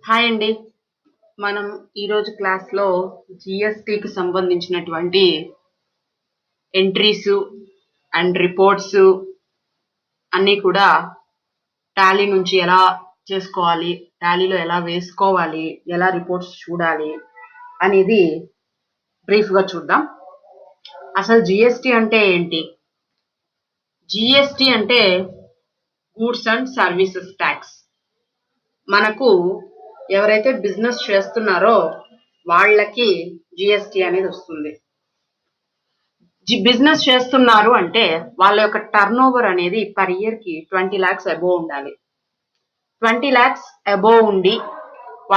Hi అండి. మనం ఈరోజు క్లాస్లో జిఎస్టికి సంబంధించినటువంటి ఎంట్రీస్ అండ్ రిపోర్ట్స్ అన్నీ కూడా టాలీ నుంచి ఎలా చేసుకోవాలి, టాలీలో ఎలా వేసుకోవాలి, ఎలా రిపోర్ట్స్ చూడాలి అనేది బ్రీఫ్గా చూద్దాం. అసలు జిఎస్టి అంటే ఏంటి? జిఎస్టి అంటే గూడ్స్ అండ్ సర్వీసెస్ ట్యాక్స్. మనకు ఎవరైతే బిజినెస్ చేస్తున్నారో వాళ్ళకి జిఎస్టి అనేది వస్తుంది. బిజినెస్ చేస్తున్నారు అంటే వాళ్ళ యొక్క టర్న్ ఓవర్ అనేది పర్ ఇయర్ కి 20 lakhs అబోవ్ ఉండాలి. 20 lakhs అబోవ్ ఉండి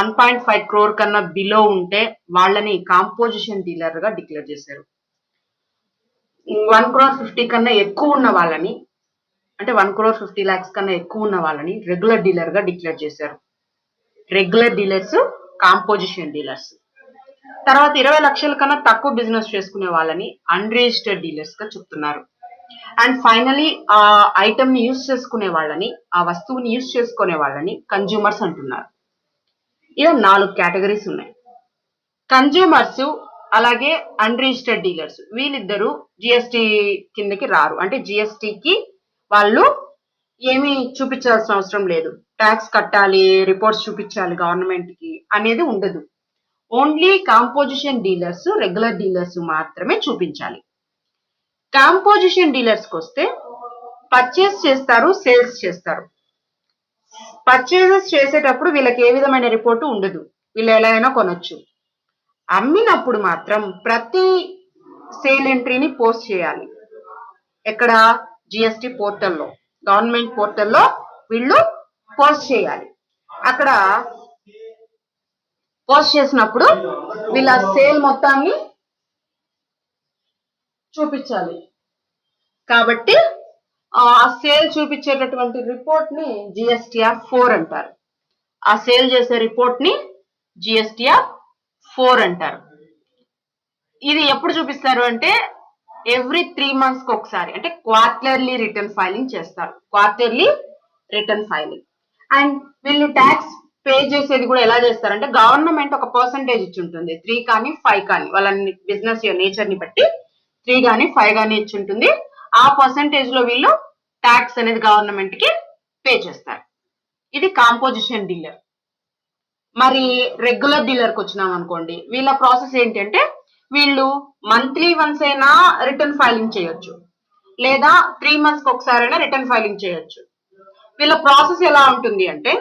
1.5 crore కన్నా బిలో ఉంటే వాళ్ళని కాంపోజిషన్ డీలర్ గా డిక్లేర్ చేశారు. 1 crore 50 కన్నా ఎక్కువ ఉన్న వాళ్ళని, అంటే 1 crore 50 lakhs కన్నా ఎక్కువ ఉన్న వాళ్ళని రెగ్యులర్ డీలర్ గా డిక్లేర్ చేశారు. Regular dealers, composition dealers. తర్వాత 20 లక్షల కన్నా తక్కువ బిజినెస్ చేసుకునే వాళ్ళని అన్రిజిస్టర్డ్ డీలర్స్ గా చెప్తున్నారు. అండ్ ఫైనలీ ఆ ఐటమ్ ని యూజ్ చేసుకునే వాళ్ళని, ఆ వస్తువుని యూజ్ చేసుకునే వాళ్ళని కన్జ్యూమర్స్ అంటున్నారు. ఇలా 4 కేటగిరీస్ ఉన్నాయి. కన్జ్యూమర్స్ అలాగే అన్రిజిస్టర్డ్ డీలర్స్ వీళ్ళిద్దరూ జిఎస్టి కిందకి రారు. అంటే జిఎస్టికి వాళ్ళు ఏమీ చూపించాల్సిన అవసరం లేదు. ట్యాక్స్ కట్టాలి, రిపోర్ట్స్ చూపించాలి గవర్నమెంట్ కి అనేది ఉండదు. Only composition dealers, regular dealers మాత్రమే చూపించాలి. కాంపోజిషన్ డీలర్స్ కి వస్తే పర్చేస్ చేస్తారు, సేల్స్ చేస్తారు. పర్చేసెస్ చేసేటప్పుడు వీళ్ళకి ఏ విధమైన రిపోర్టు ఉండదు, వీళ్ళు ఎలా అయినా కొనొచ్చు. అమ్మినప్పుడు మాత్రం ప్రతి సేల్ ఎంట్రీని పోస్ట్ చేయాలి. ఎక్కడ? జిఎస్టి పోర్టల్లో, గవర్నమెంట్ పోర్టల్లో వీళ్ళు పోస్ట్ చేయాలి. అక్కడ పోస్ట్ చేసినప్పుడు వీళ్ళ సేల్ మొత్తాన్ని చూపించాలి. కాబట్టి ఆ సేల్ చూపించేటటువంటి రిపోర్ట్ ని జిఎస్టిఆర్ 4 అంటారు. ఆ సేల్ చేసే రిపోర్ట్ ని జిఎస్టిఆర్ 4 అంటారు. ఇది ఎప్పుడు చూపిస్తారు అంటే ఎవ్రీ 3 months కి ఒకసారి, అంటే క్వార్టర్లీ రిటర్న్ ఫైలింగ్ చేస్తారు. Quarterly return filing. అండ్ వీళ్ళు ట్యాక్స్ పే చేసేది కూడా ఎలా చేస్తారంటే గవర్నమెంట్ ఒక పర్సంటేజ్ ఇచ్చి ఉంటుంది. 3 కానీ 5 కానీ, వాళ్ళ బిజినెస్ నేచర్ ని బట్టి 3 కానీ 5 కానీ ఇచ్చి ఉంటుంది. ఆ పర్సంటేజ్ లో వీళ్ళు ట్యాక్స్ అనేది గవర్నమెంట్ కి పే చేస్తారు. ఇది కాంపోజిషన్ డీలర్. మరి రెగ్యులర్ డీలర్ కి వచ్చినాం అనుకోండి, వీళ్ళ ప్రాసెస్ ఏంటంటే వీళ్ళు మంత్లీ వన్స్ అయినా రిటర్న్ ఫైలింగ్ చేయొచ్చు, లేదా 3 months కి ఒకసారైనా రిటర్న్ ఫైలింగ్ చేయొచ్చు. వీళ్ళ ప్రాసెస్ ఎలా ఉంటుంది అంటే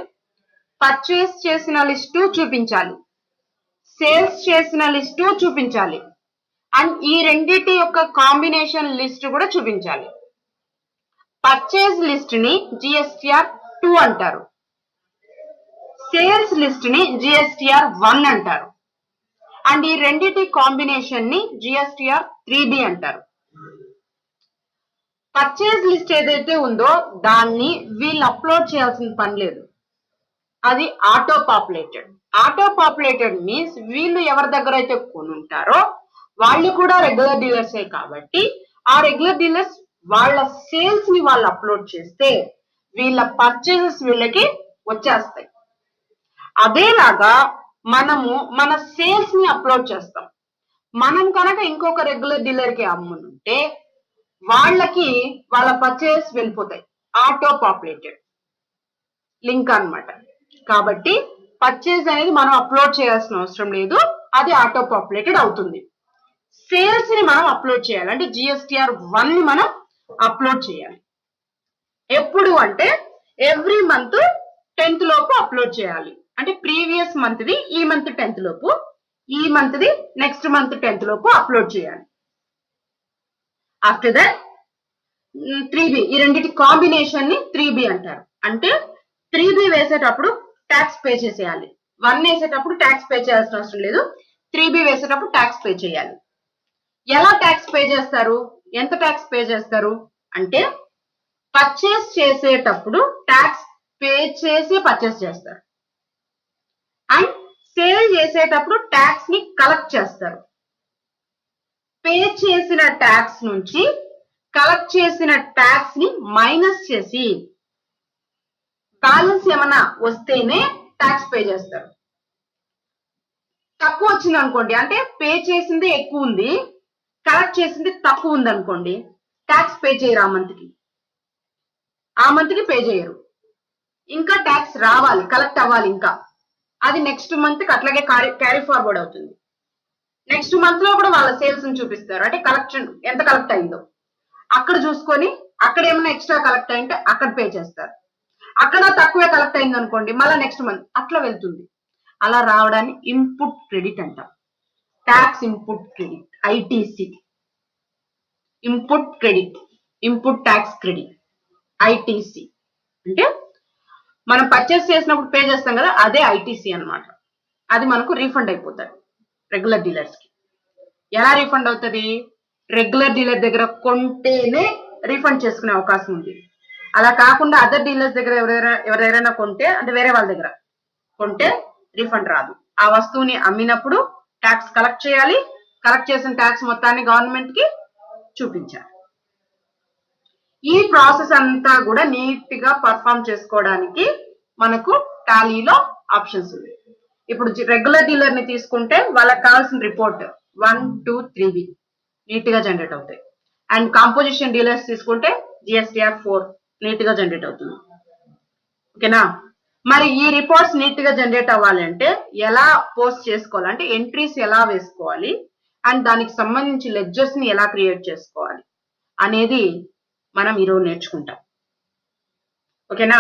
పర్చేస్ చేసిన లిస్టు చూపించాలి, సేల్స్ చేసిన లిస్టు చూపించాలి, అండ్ ఈ రెండిటి యొక్క కాంబినేషన్ లిస్ట్ కూడా చూపించాలి. పర్చేస్ లిస్ట్ ని జిఎస్టిఆర్ 2 అంటారు, సేల్స్ లిస్ట్ ని జిఎస్టిఆర్ 1 అంటారు, అండ్ ఈ రెండిటి కాంబినేషన్ ని జిఎస్టిఆర్ 3B అంటారు. పర్చేస్ లిస్ట్ ఏదైతే ఉందో దాన్ని వీళ్ళు అప్లోడ్ చేయాల్సిన పని లేదు, అది auto populated. Auto populated means వీళ్ళు ఎవరి దగ్గర అయితే కొనుంటారో వాళ్ళు కూడా రెగ్యులర్ డీలర్సే కాబట్టి ఆ రెగ్యులర్ డీలర్స్ వాళ్ళ సేల్స్ ని వాళ్ళు అప్లోడ్ చేస్తే వీళ్ళ పర్చేసెస్ వీళ్ళకి వచ్చేస్తాయి. అదేలాగా మనము మన సేల్స్ ని అప్లోడ్ చేస్తాం. మనం కనుక ఇంకొక రెగ్యులర్ డీలర్ కి అమ్మునుంటే వాళ్ళకి వాళ్ళ పర్చేస్ వెళ్ళిపోతాయి. ఆటో పాపులేటెడ్ లింక్ అన్నమాట. కాబట్టి పర్చేస్ అనేది మనం అప్లోడ్ చేయాల్సిన అవసరం లేదు, అది ఆటో పాపులేటెడ్ అవుతుంది. సేల్స్ ని మనం అప్లోడ్ చేయాలి, అంటే జిఎస్టిఆర్ 1 ని మనం అప్లోడ్ చేయాలి. ఎప్పుడు అంటే ఎవ్రీ మంత్ 10th లోపు అప్లోడ్ చేయాలి. అంటే ప్రీవియస్ మంత్ ది ఈ మంత్ 10th లోపు, ఈ month the next month 10th లోపు అప్లోడ్ చేయాలి. ఆఫ్టర్ దట్ 3B, ఈ రెండింటి కాంబినేషన్ ని 3B అంటారు. అంటే 3B వేసేటప్పుడు ట్యాక్స్ పే చేసేయాలి. 1 వేసేటప్పుడు ట్యాక్స్ పే చేయాల్సిన అవసరం లేదు, 3B వేసేటప్పుడు ట్యాక్స్ పే చేయాలి. ఎలా ట్యాక్స్ పే చేస్తారు? ఎంత ట్యాక్స్ పే చేస్తారు అంటే పర్చేస్ చేసేటప్పుడు ట్యాక్స్ పే చేసి పర్చేస్ చేస్తారు, అండ్ సేల్ చేసేటప్పుడు ట్యాక్స్ ని కలెక్ట్ చేస్తారు. పే చేసిన ట్యాక్స్ నుంచి కలెక్ట్ చేసిన ట్యాక్స్ ని మైనస్ చేసి బ్యాలెన్స్ ఏమన్నా వస్తేనే ట్యాక్స్ పే చేస్తారు. తక్కువ వచ్చింది అనుకోండి, అంటే పే చేసింది ఎక్కువ ఉంది, కలెక్ట్ చేసింది తక్కువ ఉంది అనుకోండి, ట్యాక్స్ పే చేయరు ఆ మంత్ కి పే చేయరు. ఇంకా ట్యాక్స్ రావాలి, కలెక్ట్ అవ్వాలి, ఇంకా అది నెక్స్ట్ మంత్ కి అట్లాగే క్యారీ ఫార్వర్డ్ అవుతుంది. నెక్స్ట్ మంత్ లో కూడా వాళ్ళ సేల్స్ ని చూపిస్తారు, అంటే కలెక్షన్ ఎంత కలెక్ట్ అయిందో అక్కడ చూసుకొని, అక్కడ ఏమైనా ఎక్స్ట్రా కలెక్ట్ అయింటే అక్కడ పే చేస్తారు. అక్కడ తక్కువే కలెక్ట్ అయింది అనుకోండి, మళ్ళీ నెక్స్ట్ మంత్ అట్లా వెళ్తుంది. అలా రావడాన్ని ఇన్పుట్ క్రెడిట్ అంటాం. Tax input credit, ITC. Input credit, input tax credit, ITC. అంటే మనం పర్చేస్ చేసినప్పుడు పే చేస్తాం కదా, అదే ఐటీసీ అన్నమాట. అది మనకు రీఫండ్ అయిపోతుంది రెగ్యులర్ డీలర్స్ కి. ఎలా రీఫండ్ అవుతుంది? రెగ్యులర్ డీలర్ దగ్గర కొంటేనే రీఫండ్ చేసుకునే అవకాశం ఉంది. అలా కాకుండా అదర్ డీలర్స్ దగ్గర ఎవరైనా కొంటే, అంటే వేరే వాళ్ళ దగ్గర కొంటే రీఫండ్ రాదు. ఆ వస్తువుని అమ్మినప్పుడు ట్యాక్స్ కలెక్ట్ చేయాలి, కలెక్ట్ చేసిన ట్యాక్స్ మొత్తాన్ని గవర్నమెంట్ కి చూపించాలి. ఈ ప్రాసెస్ అంతా కూడా నీట్ గా పర్ఫామ్ చేసుకోవడానికి మనకు టాలీలో ఆప్షన్స్ ఉంది. ఇప్పుడు రెగ్యులర్ డీలర్ ని తీసుకుంటే వాళ్ళకి కావాల్సిన రిపోర్ట్ 1, 2, 3 నీట్ గా జనరేట్ అవుతాయి. అండ్ కాంపోజిషన్ డీలర్స్ తీసుకుంటే GSTR 4 నీట్ గా జనరేట్ అవుతుంది. ఓకేనా? మరి ఈ రిపోర్ట్స్ నీట్ గా జనరేట్ అవ్వాలి అంటే ఎలా పోస్ట్ చేసుకోవాలి, అంటే ఎంట్రీస్ ఎలా వేసుకోవాలి, అండ్ దానికి సంబంధించి లెడ్జర్స్ ని ఎలా క్రియేట్ చేసుకోవాలి అనేది మనం ఈరోజు నేర్చుకుంటాం. ఓకేనా?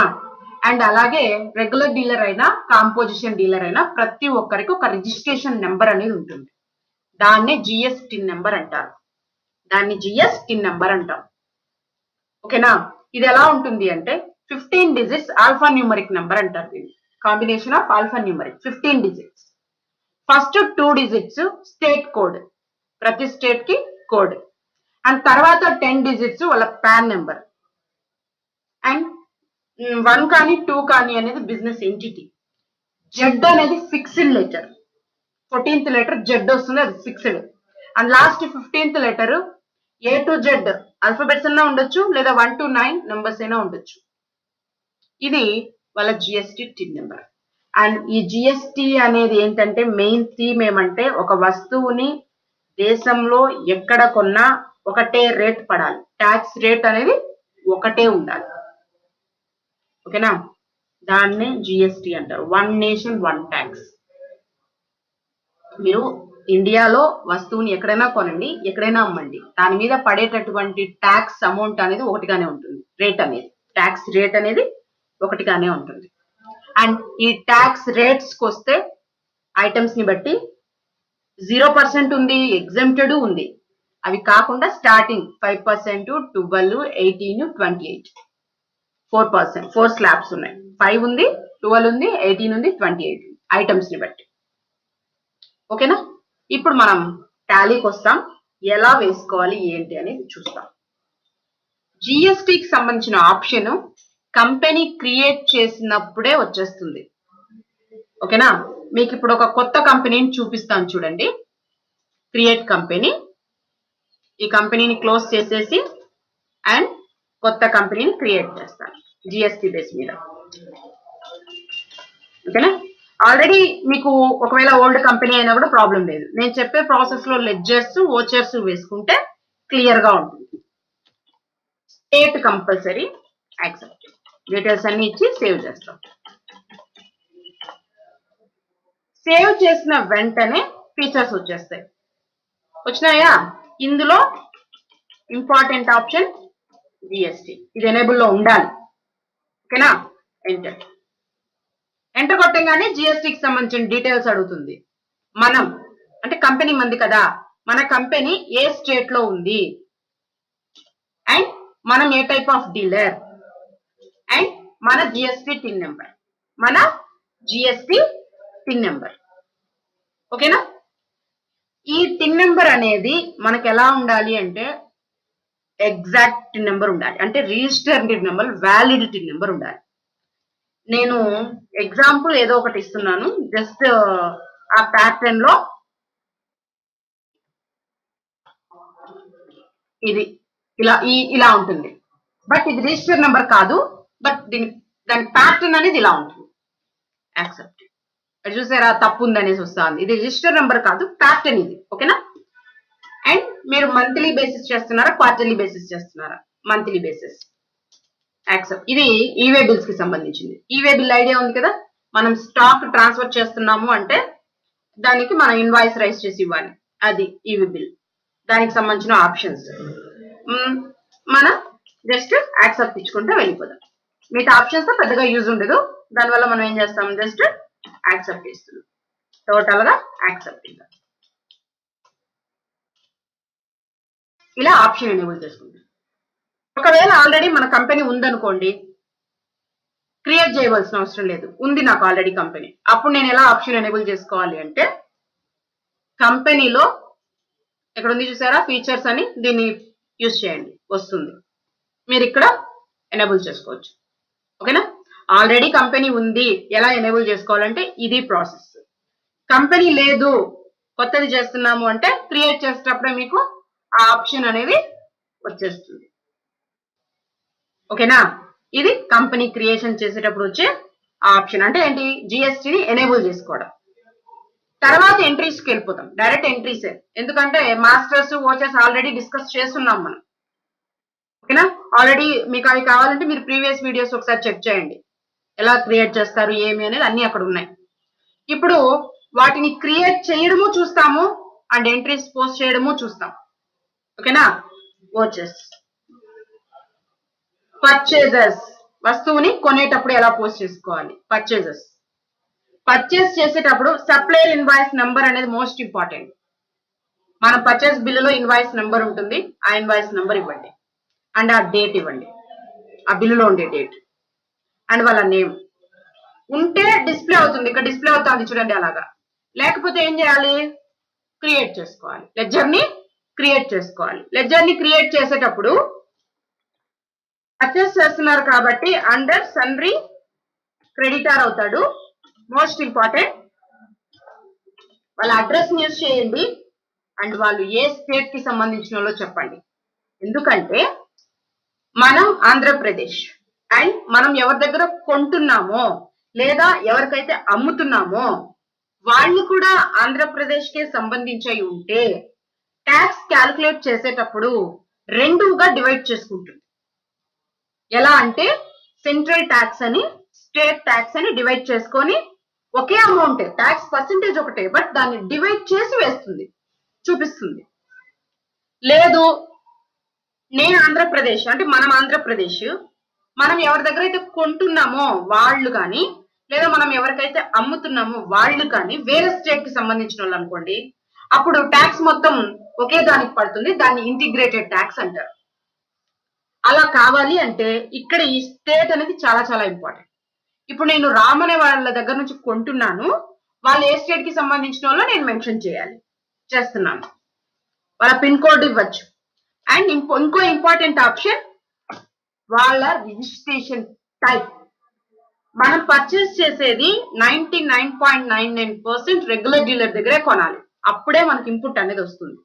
అండ్ అలాగే రెగ్యులర్ డీలర్ అయినా కాంపోజిషన్ డీలర్ అయినా ప్రతి ఒక్కరికి ఒక రిజిస్ట్రేషన్ నెంబర్ అనేది ఉంటుంది. దాన్నే GST నెంబర్ అంటారు. దాన్ని GST నెంబర్ అంటాం. ఓకేనా? ఇది ఎలా ఉంటుంది అంటే 15 డిజిట్స్ ఆల్ఫా న్యూమరిక్ నెంబర్ అంటారు. దీన్ని combination of alpha numeric 15 digits. First 2 digits state code, ప్రతి స్టేట్ కి కోడ్. అండ్ తర్వాత 10 డిజిట్స్ వాళ్ళ పాన్ నెంబర్. అండ్ 1 కానీ 2 కానీ అనేది బిజినెస్ ఎంటిటీ. జెడ్ అనేది fixed letter, 14th letter Z వస్తుంది, అది fixed. And last 15th letter A to Z alphabets అయినా ఉండొచ్చు, లేదా 1 to 9 నెంబర్స్ అయినా ఉండొచ్చు. ఇది వాళ్ళ GST టిన్ నెంబర్. అండ్ ఈ GST అనేది ఏంటంటే మెయిన్ థీమ్ ఏమంటే, ఒక వస్తువుని దేశంలో ఎక్కడ కొన్నా ఒకటే రేట్ పడాలి, ట్యాక్స్ రేట్ అనేది ఒకటే ఉండాలి. ఓకేనా? దాన్నే GST అంటారు, 1 నేషన్ 1 ట్యాక్స్. మీరు ఇండియాలో వస్తువుని ఎక్కడైనా కొనండి, ఎక్కడైనా అమ్మండి, దాని మీద పడేటటువంటి ట్యాక్స్ అమౌంట్ అనేది ఒకటిగానే ఉంటుంది. రేట్ అనేది, ట్యాక్స్ రేట్ అనేది ఒకటిగానే ఉంటుంది. అండ్ ఈ ట్యాక్స్ రేట్స్ కి వస్తే ఐటమ్స్ ని బట్టి 0% ఉంది, ఎగ్జెంప్టెడ్ ఉంది. అవి కాకుండా స్టార్టింగ్ 5%, 12, 18, 28, 4%, 4 స్లాబ్స్ ఉన్నాయి. 5 ఉంది, 12 ఉంది, 18 ఉంది, 28 ఐటమ్స్ ని బట్టి. ఓకేనా? ఇప్పుడు మనం టాలీకి వస్తాం, ఎలా వేసుకోవాలి ఏంటి అనేది చూస్తాం. GSTకి సంబంధించిన ఆప్షన్ కంపెనీ క్రియేట్ చేసినప్పుడే వచ్చేస్తుంది. ఓకేనా? మీకు ఇప్పుడు ఒక కొత్త కంపెనీని చూపిస్తాను చూడండి. Create company. ఈ కంపెనీని క్లోజ్ చేసేసి అండ్ కొత్త కంపెనీని క్రియేట్ చేస్తాను GST బేస్ మీద. ఓకేనా? ఆల్రెడీ మీకు ఒకవేళ ఓల్డ్ కంపెనీ అయినా కూడా ప్రాబ్లం లేదు. నేను చెప్పే ప్రాసెస్ లో లెడ్జర్స్, ఓచర్స్ వేసుకుంటే క్లియర్ గా ఉంటుంది. స్టేట్ కంపల్సరీ, యాక్సెప్ట్, డీటెయిల్స్ అన్ని ఇచ్చి సేవ్ చేస్తాం. సేవ్ చేసిన వెంటనే ఫీచర్స్ వచ్చేస్తాయి. వచ్చినాయా? ఇందులో ఇంపార్టెంట్ ఆప్షన్ GST, ఇది ఎనేబుల్ లో ఉండాలి. ఓకేనా? ఎంటర్. ఎంటర్ కొట్టంగానే GSTకి సంబంధించిన డీటెయిల్స్ అడుగుతుంది. మనం అంటే కంపెనీ మంది కదా, మన కంపెనీ ఏ స్టేట్ లో ఉంది, అండ్ మనం ఏ టైప్ ఆఫ్ డీలర్, అండ్ మన GST టిన్ నెంబర్, మన GST టిన్ నెంబర్. ఓకేనా? ఈ టిన్ నెంబర్ అనేది మనకు ఎలా ఉండాలి అంటే ఎగ్జాక్ట్ టిన్ నెంబర్ ఉండాలి, అంటే రిజిస్టర్డ్ టిన్ నెంబర్, వ్యాలిడ్ టిన్ నెంబర్ ఉండాలి. నేను ఎగ్జాంపుల్ ఏదో ఒకటి ఇస్తున్నాను, జస్ట్ ఆ ప్యాటర్న్ లో ఇది ఇలా ఉంటుంది. బట్ ఇది రిజిస్టర్ నెంబర్ కాదు, బట్ దాని ప్యాటర్న్ అనేది ఇలా ఉంటుంది. యాక్సెప్ట్. చూసారా తప్పు ఉందనేసి వస్తుంది. ఇది రిజిస్టర్ నెంబర్ కాదు, ప్యాటర్న్ ఇది. ఓకేనా? అండ్ మీరు మంత్లీ బేసిస్ చేస్తున్నారా, క్వార్టర్లీ బేసిస్ చేస్తున్నారా? Monthly basis. యాక్సెప్ట్. ఇది ఈవే బిల్స్ కి సంబంధించింది. ఈవే బిల్ ఐడియా ఉంది కదా, మనం స్టాక్ ట్రాన్స్ఫర్ చేస్తున్నాము అంటే దానికి మనం ఇన్వాయిస్ రైజ్ చేసి ఇవ్వాలి, అది ఈవే బిల్. దానికి సంబంధించిన ఆప్షన్స్ మనం జస్ట్ యాక్సెప్ట్ ఇచ్చుకుంటే వెళ్ళిపోదాం. మిగతా ఆప్షన్స్ తో పెద్దగా యూజ్ ఉండదు, దానివల్ల మనం ఏం చేస్తాం, జస్ట్ యాక్సెప్ట్ ఇస్తున్నాం. టోటల్ గా యాక్సెప్ట్ ఇద్దాం. ఇలా ఆప్షన్ ఎనేబుల్ చేసుకుంటాం. ఒకవేళ ఆల్రెడీ మన కంపెనీ ఉందనుకోండి, క్రియేట్ చేయవలసిన అవసరం లేదు, ఉంది నాకు ఆల్రెడీ కంపెనీ. అప్పుడు నేను ఎలా ఆప్షన్ ఎనేబుల్ చేసుకోవాలి అంటే, కంపెనీలో ఇక్కడ ఉంది చూసారా ఫీచర్స్ అని, దీన్ని యూజ్ చేయండి, వస్తుంది. మీరు ఇక్కడ ఎనేబుల్ చేసుకోవచ్చు. ఓకేనా? ఆల్రెడీ కంపెనీ ఉంది, ఎలా ఎనేబుల్ చేసుకోవాలంటే ఇది ప్రాసెస్. కంపెనీ లేదు, కొత్తది చేస్తున్నాము అంటే క్రియేట్ చేసేటప్పుడే మీకు ఆ ఆప్షన్ అనేది వచ్చేస్తుంది. ఓకేనా? ఇది కంపెనీ క్రియేషన్ చేసేటప్పుడు వచ్చే ఆప్షన్. అంటే ఏంటి, జిఎస్టీని ఎనేబుల్ చేసుకోవడం. తర్వాత ఎంట్రీస్కి వెళ్ళిపోతాం, డైరెక్ట్ ఎంట్రీసే. ఎందుకంటే మాస్టర్స్ ఓచర్స్ ఆల్రెడీ డిస్కస్ చేస్తున్నాం మనం. ఓకేనా? ఆల్రెడీ మీకు అవి కావాలంటే మీరు ప్రీవియస్ వీడియోస్ ఒకసారి చెక్ చేయండి, ఎలా క్రియేట్ చేస్తారు ఏమి అనేది అన్ని అక్కడ ఉన్నాయి. ఇప్పుడు వాటిని క్రియేట్ చేయడము చూస్తాము అండ్ ఎంట్రీస్ పోస్ట్ చేయడము చూస్తాం. ఓకేనా? ఓచర్స్. పర్చేజర్స్, వస్తువుని కొనేటప్పుడు ఎలా పోస్ట్ చేసుకోవాలి. పర్చేజర్స్, పర్చేస్ చేసేటప్పుడు సప్లయర్ ఇన్వాయిస్ నెంబర్ అనేది మోస్ట్ ఇంపార్టెంట్. మన పర్చేస్ బిల్లులో ఇన్వాయిస్ నెంబర్ ఉంటుంది, ఆ ఇన్వాయిస్ నెంబర్ ఇవ్వండి అండ్ ఆ డేట్ ఇవ్వండి, ఆ బిల్లులో ఉండే డేట్ అండ్ వాళ్ళ నేమ్. ఉంటే డిస్ప్లే అవుతుంది, ఇక్కడ డిస్ప్లే అవుతుంది చూడండి అలాగా. లేకపోతే ఏం చేయాలి, క్రియేట్ చేసుకోవాలి, లెడ్జర్ ని క్రియేట్ చేసుకోవాలి. లెడ్జర్ ని క్రియేట్ చేసేటప్పుడు పర్చేస్ చేస్తున్నారు కాబట్టి అండర్ సన్రీ క్రెడిటార్ అవుతాడు. మోస్ట్ ఇంపార్టెంట్, వాళ్ళ అడ్రస్ యూజ్ చేయండి అండ్ వాళ్ళు ఏ స్టేట్ కి సంబంధించిన వాళ్ళో చెప్పండి. ఎందుకంటే మనం ఆంధ్రప్రదేశ్ అండ్ మనం ఎవరి దగ్గర కొంటున్నామో లేదా ఎవరికైతే అమ్ముతున్నామో వాళ్ళు కూడా ఆంధ్రప్రదేశ్ కే సంబంధించి ఉంటే ట్యాక్స్ క్యాల్కులేట్ చేసేటప్పుడు రెండుగా డివైడ్ చేసుకుంటుంది. ఎలా అంటే సెంట్రల్ ట్యాక్స్ అని స్టేట్ ట్యాక్స్ అని డివైడ్ చేసుకొని ఒకే అమౌంట్, ట్యాక్స్ పర్సెంటేజ్ ఒకటే, బట్ దాన్ని డివైడ్ చేసి వేస్తుంది, చూపిస్తుంది. లేదు నేను ఆంధ్రప్రదేశ్ అంటే మనం ఆంధ్రప్రదేశ్, మనం ఎవరి దగ్గర అయితే కొంటున్నామో వాళ్ళు కానీ లేదా మనం ఎవరికైతే అమ్ముతున్నామో వాళ్ళు కానీ వేరే స్టేట్ కి సంబంధించిన వాళ్ళు అనుకోండి, అప్పుడు ట్యాక్స్ మొత్తం ఒకే దానికి పడుతుంది, దాన్ని ఇంటిగ్రేటెడ్ ట్యాక్స్ అంటారు. అలా కావాలి అంటే ఇక్కడ ఈ స్టేట్ అనేది చాలా చాలా ఇంపార్టెంట్. ఇప్పుడు నేను రామ్ అనే వాళ్ళ దగ్గర నుంచి కొంటున్నాను, వాళ్ళు ఏ స్టేట్ కి సంబంధించిన వాళ్ళో నేను మెన్షన్ చేస్తున్నాను, వాళ్ళ పిన్ కోడ్ ఇవ్వచ్చు. అండ్ ఇంకో ఇంపార్టెంట్ ఆప్షన్ వాళ్ళ రిజిస్ట్రేషన్ టైప్. మనం పర్చేస్ చేసేది 99.99% రెగ్యులర్ డీలర్ దగ్గరే కొనాలి, అప్పుడే మనకి ఇన్పుట్ అనేది వస్తుంది.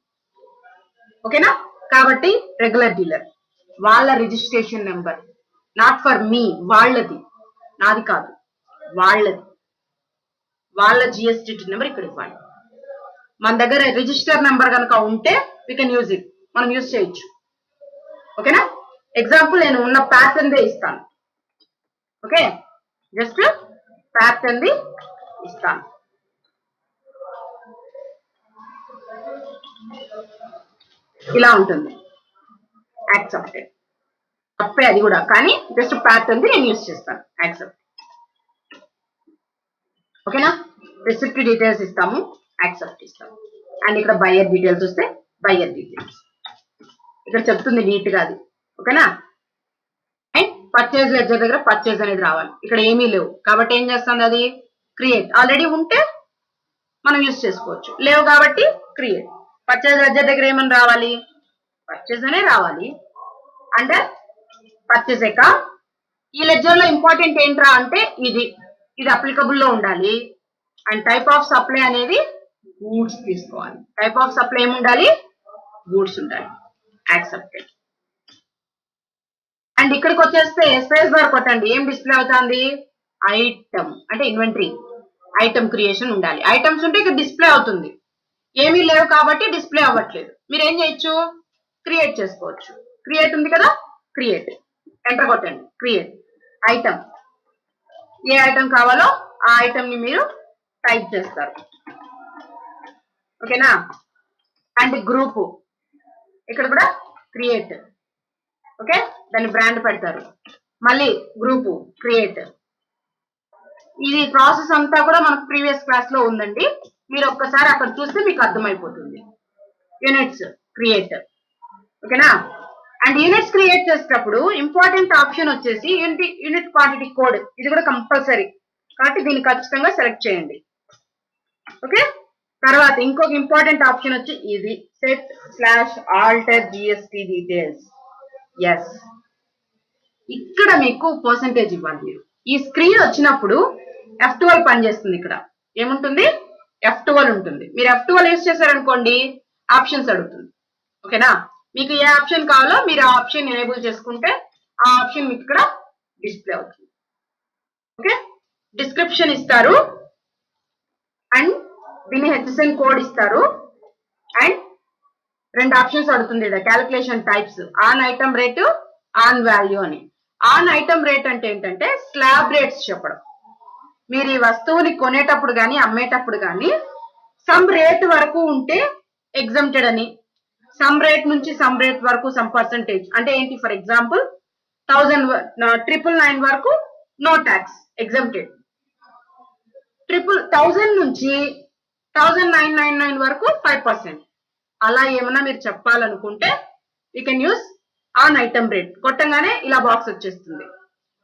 ఓకేనా? కాబట్టి రెగ్యులర్ డీలర్, వాళ్ళ registration number, not for me, వాళ్ళది, నాది కాదు, వాళ్ళది, వాళ్ళ జిఎస్టీ నెంబర్ ఇక్కడ ఇవ్వాలి. మన దగ్గర రిజిస్టర్ నెంబర్ కనుక ఉంటే వీ కెన్ యూజ్ ఇట్, మనం యూజ్ చేయొచ్చు. ఓకేనా? ఎగ్జాంపుల్ నేను ఉన్న ప్యాటర్న్ దే ఇస్తాను. ఓకే, జస్ట్ ప్యాటర్న్ ది ఇస్తాను. ఇలా ఉంటుంది, యాక్సెప్టెడ్. తప్పే అది కూడా, కానీ జస్ట్ ప్యాటర్న్ ది నేను యూజ్ చేస్తాను, యాక్సెప్ట్. ఓకేనా? రిసిప్ట్ డీటెయిల్స్ ఇస్తాము, యాక్సెప్ట్ ఇస్తాము. అండ్ ఇక్కడ బయర్ డీటెయిల్స్ వస్తే బయర్ డీటెయిల్స్ ఇక్కడ చెప్తుంది నీట్ గా అది. ఓకేనా? అండ్ పర్చేజ్ లెడ్జర్ దగ్గర పర్చేజ్ అనేది రావాలి, ఇక్కడ ఏమీ లేవు కాబట్టి ఏం చేస్తుంది అది క్రియేట్. ఆల్రెడీ ఉంటే మనం యూజ్ చేసుకోవచ్చు, లేవు కాబట్టి క్రియేట్. పర్చేజ్ లెడ్జర్ దగ్గర ఏమని రావాలి, పర్చేజ్ అనే రావాలి. అంటే పర్చేజ్ అకౌంట్. ఈ లెడ్జర్ లో ఇంపార్టెంట్ ఏంట్రా అంటే ఇది అప్లికబుల్ లో ఉండాలి. అండ్ టైప్ ఆఫ్ సప్లై అనేది గూడ్స్ తీసుకోవాలి. టైప్ ఆఫ్ సప్లై ఏముండాలి, గూడ్స్ ఉండాలి, యాక్సెప్టెడ్. అండ్ ఇక్కడికి వచ్చేస్తే స్పేస్ బార్ కొట్టండి, ఏం డిస్ప్లే అవుతుంది, ఐటమ్ అంటే ఇన్వెంటరీ. ఐటమ్ క్రియేషన్ ఉండాలి. ఐటమ్స్ ఉంటే ఇక్కడ డిస్ప్లే అవుతుంది. ఏమీ లేవు కాబట్టి డిస్ప్లే అవ్వట్లేదు. మీరు ఏం చేయొచ్చు, క్రియేట్ చేసుకోవచ్చు. క్రియేట్ ఉంది కదా, క్రియేట్ ఎంటర్ కొట్టండి. క్రియేట్ ఐటమ్, ఏ ఐటమ్ కావాలో ఆ ఐటమ్ ని మీరు టైప్ చేస్తారు. ఓకేనా. అండ్ గ్రూప్ ఇక్కడ కూడా క్రియేట్. ఓకే, దాన్ని బ్రాండ్ పెడతారు. మళ్ళీ గ్రూప్ క్రియేట్. ఇది ప్రాసెస్ అంతా కూడా మనకు ప్రీవియస్ క్లాస్ లో ఉందండి. మీరు ఒక్కసారి అక్కడ చూస్తే మీకు అర్థమైపోతుంది. Units create. ఓకేనా. అండ్ యూనిట్స్ క్రియేట్ చేసేటప్పుడు ఇంపార్టెంట్ ఆప్షన్ వచ్చేసి యూనిట్ క్వాంటిటీ కోడ్. ఇది కూడా కంపల్సరీ కాబట్టి దీన్ని ఖచ్చితంగా సెలెక్ట్ చేయండి. ఓకే. తర్వాత ఇంకొక ఇంపార్టెంట్ ఆప్షన్ వచ్చి ఇది set/alter GST details. ఎస్, ఇక్కడ మీకు పర్సంటేజ్ ఇవ్వాలి. మీరు ఈ స్క్రీన్ వచ్చినప్పుడు F12 పనిచేస్తుంది. ఇక్కడ ఏముంటుంది, F12 ఉంటుంది. మీరు F12 యూజ్ చేశారనుకోండి ఆప్షన్స్ అడుగుతుంది. ఓకేనా. మీకు ఏ ఆప్షన్ కావాలో మీరు ఆ ఆప్షన్ ఎనేబుల్ చేసుకుంటే ఆ ఆప్షన్ మీకు ఇక్కడ డిస్ప్లే అవుతుంది. ఓకే. డిస్క్రిప్షన్ ఇస్తారు అండ్ దీన్ని HSN కోడ్ ఇస్తారు. అండ్ రెండు ఆప్షన్స్ అడుగుతుంది ఇక్కడ, calculation types, on item rate, on value అని. ఆన్ ఐటమ్ రేట్ అంటే ఏంటంటే స్లాబ్ రేట్స్ చెప్పడం. మీరు ఈ వస్తువుని కొనేటప్పుడు కానీ అమ్మేటప్పుడు కానీ సమ్ రేట్ వరకు ఉంటే ఎగ్జంప్టెడ్ అని, సమ్ రేట్ నుంచి సమ్ రేట్ వరకు సమ్ పర్సంటేజ్ అంటే ఏంటి, ఫర్ ఎగ్జాంపుల్ 999 వరకు నో ట్యాక్స్ ఎగ్జంప్టెడ్, 1000 నుంచి 1999 వరకు 5%. అలా ఏమన్నా మీరు చెప్పాలనుకుంటే you can use on item rate. కొట్టంగానే ఇలా బాక్స్ వచ్చేస్తుంది.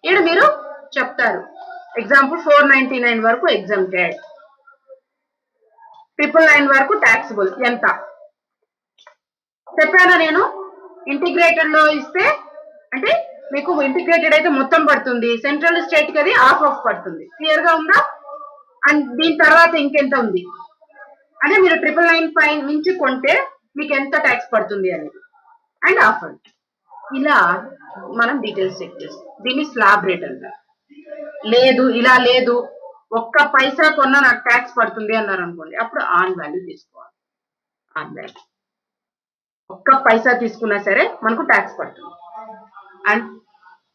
ఇక్కడ మీరు చెప్తారు ఎగ్జాంపుల్ 499 వరకు ఎగ్జంప్టెడ్, 999 వరకు ట్యాక్సిబుల్ ఎంత చెప్పానా నేను. ఇంటిగ్రేటెడ్ లో ఇస్తే అంటే మీకు ఇంటిగ్రేటెడ్ అయితే మొత్తం పడుతుంది, సెంట్రల్ స్టేట్ కి అది ఆఫ్ పడుతుంది. క్లియర్ గా ఉందా. అండ్ దీని తర్వాత ఇంకెంత ఉంది అంటే మీరు 999 మించి కొంటే మీకు ఎంత ట్యాక్స్ పడుతుంది అనేది అండ్ ఆఫర్. ఇలా మనం డీటెయిల్స్ చెక్ చేస్తాం. దీన్ని స్లాబ్ రేట్ అంటారు. లేదు ఇలా లేదు, ఒక్క పైసా కొన్నా నాకు ట్యాక్స్ పడుతుంది అన్నారు అనుకోండి, అప్పుడు ఆన్ వాల్యూ తీసుకోవాలి. ఆన్ వాల్యూ ఒక్క పైసా తీసుకున్నా సరే మనకు ట్యాక్స్ పడుతుంది. అండ్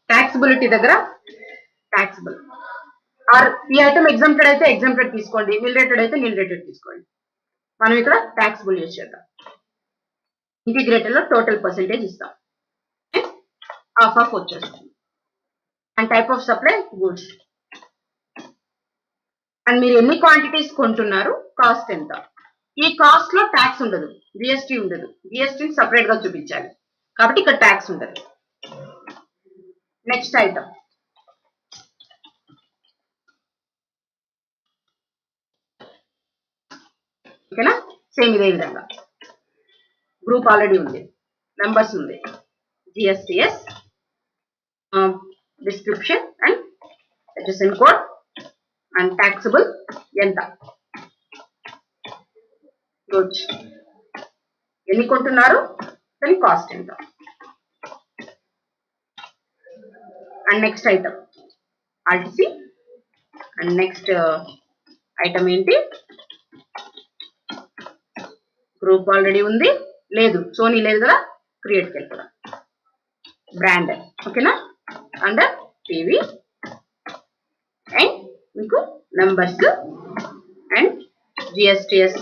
ట్యాక్సిబిలిటీ దగ్గర ట్యాక్సిబుల్ ఆర్ ఈ ఐటమ్ ఎగ్జంప్టెడ్ అయితే ఎగ్జంప్టెడ్ తీసుకోండి, నిల్ రేటెడ్ అయితే నిల్ రేటెడ్ తీసుకోండి. మనం ఇక్కడ ట్యాక్సిబుల్ యూజ్ చేద్దాం. ఇంటిగ్రేటెడ్ లో టోటల్ పర్సెంటేజ్ ఇస్తాం, ఆఫ్ వచ్చేస్తుంది. And type of supply goods. And మీరు ఎన్ని క్వాంటిటీస్ కొంటున్నారు, కాస్ట్ ఎంత. ఈ కాస్ట్ లో ట్యాక్స్ ఉండదు, జిఎస్టీ ఉండదు. జిఎస్టీని సపరేట్ గా చూపించాలి కాబట్టి ఇక్కడ ట్యాక్స్ ఉండదు. నెక్స్ట్ ఐటమ్ ఓకేనా. సేమ్ ఇదే విధంగా గ్రూప్ ఆల్రెడీ ఉంది, నంబర్స్ ఉంది, GSTs, description and HSN code and taxable ఎంత, గూడ్స్ ఎన్ని కొంటున్నారు, దాని కాస్ట్ ఎంత. And next item RTC. And next item ఏంటి, గ్రూప్ ఆల్రెడీ ఉంది, లేదు సోనీ లేదు కదా, క్రియేట్కి వెళ్తాం. బ్రాండ్ ఓకేనా, అండర్ టీవీ. అండ్ మీకు numbers and GSTs,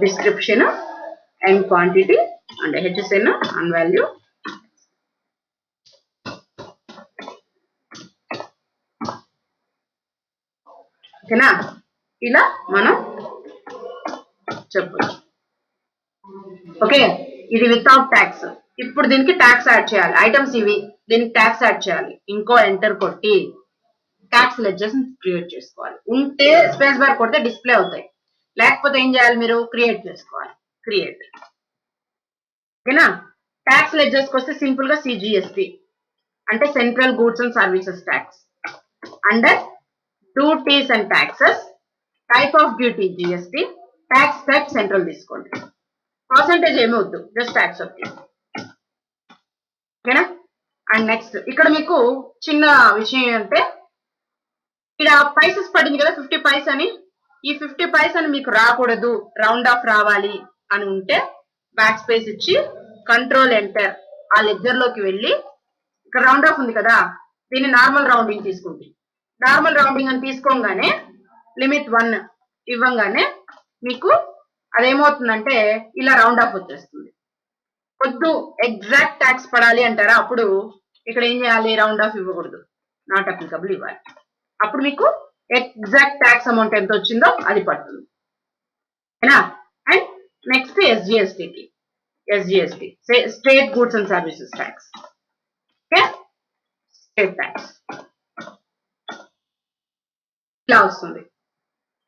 description and quantity and HSN on value. ఓకేనా. ఇలా మనం చెప్పచ్చు. ఓకే, ఇది వితౌట్ ట్యాక్స్. ఇప్పుడు దీనికి ట్యాక్స్ యాడ్ చేయాలి. ఐటమ్స్ ఇవి, దీనికి ట్యాక్స్ యాడ్ చేయాలి. ఇంకో ఎంటర్ కొట్టి ట్యాక్స్ లెడ్జర్స్ క్రియేట్ చేసుకోవాలి. ఉంటే స్పేస్ బార్ కొడితే డిస్ప్లే అవుతాయి, లేకపోతే ఏం చేయాలి, మీరు క్రియేట్ చేసుకోవాలి. క్రియేట్. ఓకేనా. ట్యాక్స్ లెడ్జర్స్కి వస్తే సింపుల్ గా CGST అంటే central goods and services tax. Under duties and taxes, type of duty GST, tax type central తీసుకోండి. పర్సంటేజ్ ఏమి వద్దు, జస్ట్ ట్యాక్స్ వద్దు. ఓకేనా. అండ్ నెక్స్ట్ ఇక్కడ మీకు చిన్న విషయం అంటే ఇక్కడ పైసెస్ పడింది కదా 50 పైస్ అని, ఈ 50 పైస్ అని మీకు రాకూడదు, రౌండ్ ఆఫ్ రావాలి అని ఉంటే బ్యాక్ స్పేస్ ఇచ్చి కంట్రోల్ ఎంటర్ ఆ లెడ్జర్ లోకి వెళ్ళి ఇక్కడ రౌండ్ ఆఫ్ ఉంది కదా, దీన్ని నార్మల్ రౌండింగ్ తీసుకుంది. నార్మల్ రౌండింగ్ అని తీసుకోగానే లిమిట్ 1 ఇవ్వంగానే మీకు అదేమవుతుందంటే ఇలా రౌండ్ ఆఫ్ వచ్చేస్తుంది. వద్దు ఎగ్జాక్ట్ ట్యాక్స్ పడాలి అంటారా, అప్పుడు ఇక్కడ ఏం చేయాలి, రౌండ్ ఆఫ్ ఇవ్వకూడదు, నాట్ అప్లికబుల్ ఇవ్వాలి. అప్పుడు మీకు ఎగ్జాక్ట్ ట్యాక్స్ అమౌంట్ ఎంత వచ్చిందో అది పడుతుంది. And next SGST, state goods and services tax. Okay, state tax ఇలా వస్తుంది.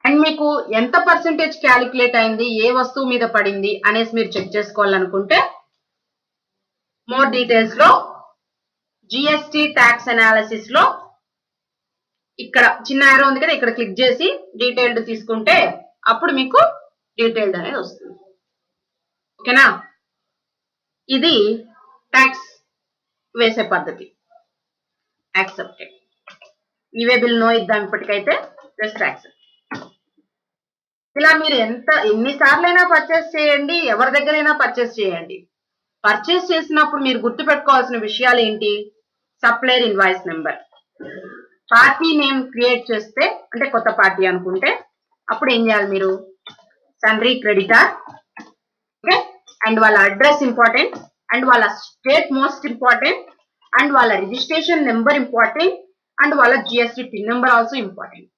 అండ్ మీకు ఎంత పర్సెంటేజ్ క్యాలిక్యులేట్ అయింది, ఏ వస్తువు మీద పడింది అనేసి మీరు చెక్ చేసుకోవాలనుకుంటే మోర్ డీటెయిల్స్ లో జిఎస్టి ట్యాక్స్ అనాలిసిస్ లో ఇక్కడ చిన్న యారో ఉంది కదా, ఇక్కడ క్లిక్ చేసి డీటెయిల్డ్ తీసుకుంటే అప్పుడు మీకు డీటెయిల్డ్ అనేది వస్తుంది. ఓకేనా, ఇది ట్యాక్స్ వేసే పద్ధతి. యాక్సెప్టెడ్. ఇవే బిల్ నో ఇద్దాం ఇప్పటికైతే, జస్ట్ యాక్సెప్ట్. ఇలా మీరు ఎన్నిసార్లైనా పర్చేస్ చేయండి, ఎవరి దగ్గరైనా పర్చేస్ చేయండి. పర్చేస్ చేసినప్పుడు మీరు గుర్తుపెట్టుకోవాల్సిన విషయాలు ఏంటి, supplier invoice number, party name create చేస్తే అంటే కొత్త పార్టీ అనుకుంటే అప్పుడు ఏం చేయాలి మీరు, సన్రీ క్రెడిటార్, ఓకే, అండ్ వాళ్ళ అడ్రస్ ఇంపార్టెంట్, అండ్ వాళ్ళ స్టేట్ మోస్ట్ ఇంపార్టెంట్, అండ్ వాళ్ళ రిజిస్ట్రేషన్ నెంబర్ ఇంపార్టెంట్, అండ్ వాళ్ళ GST TIN number also important.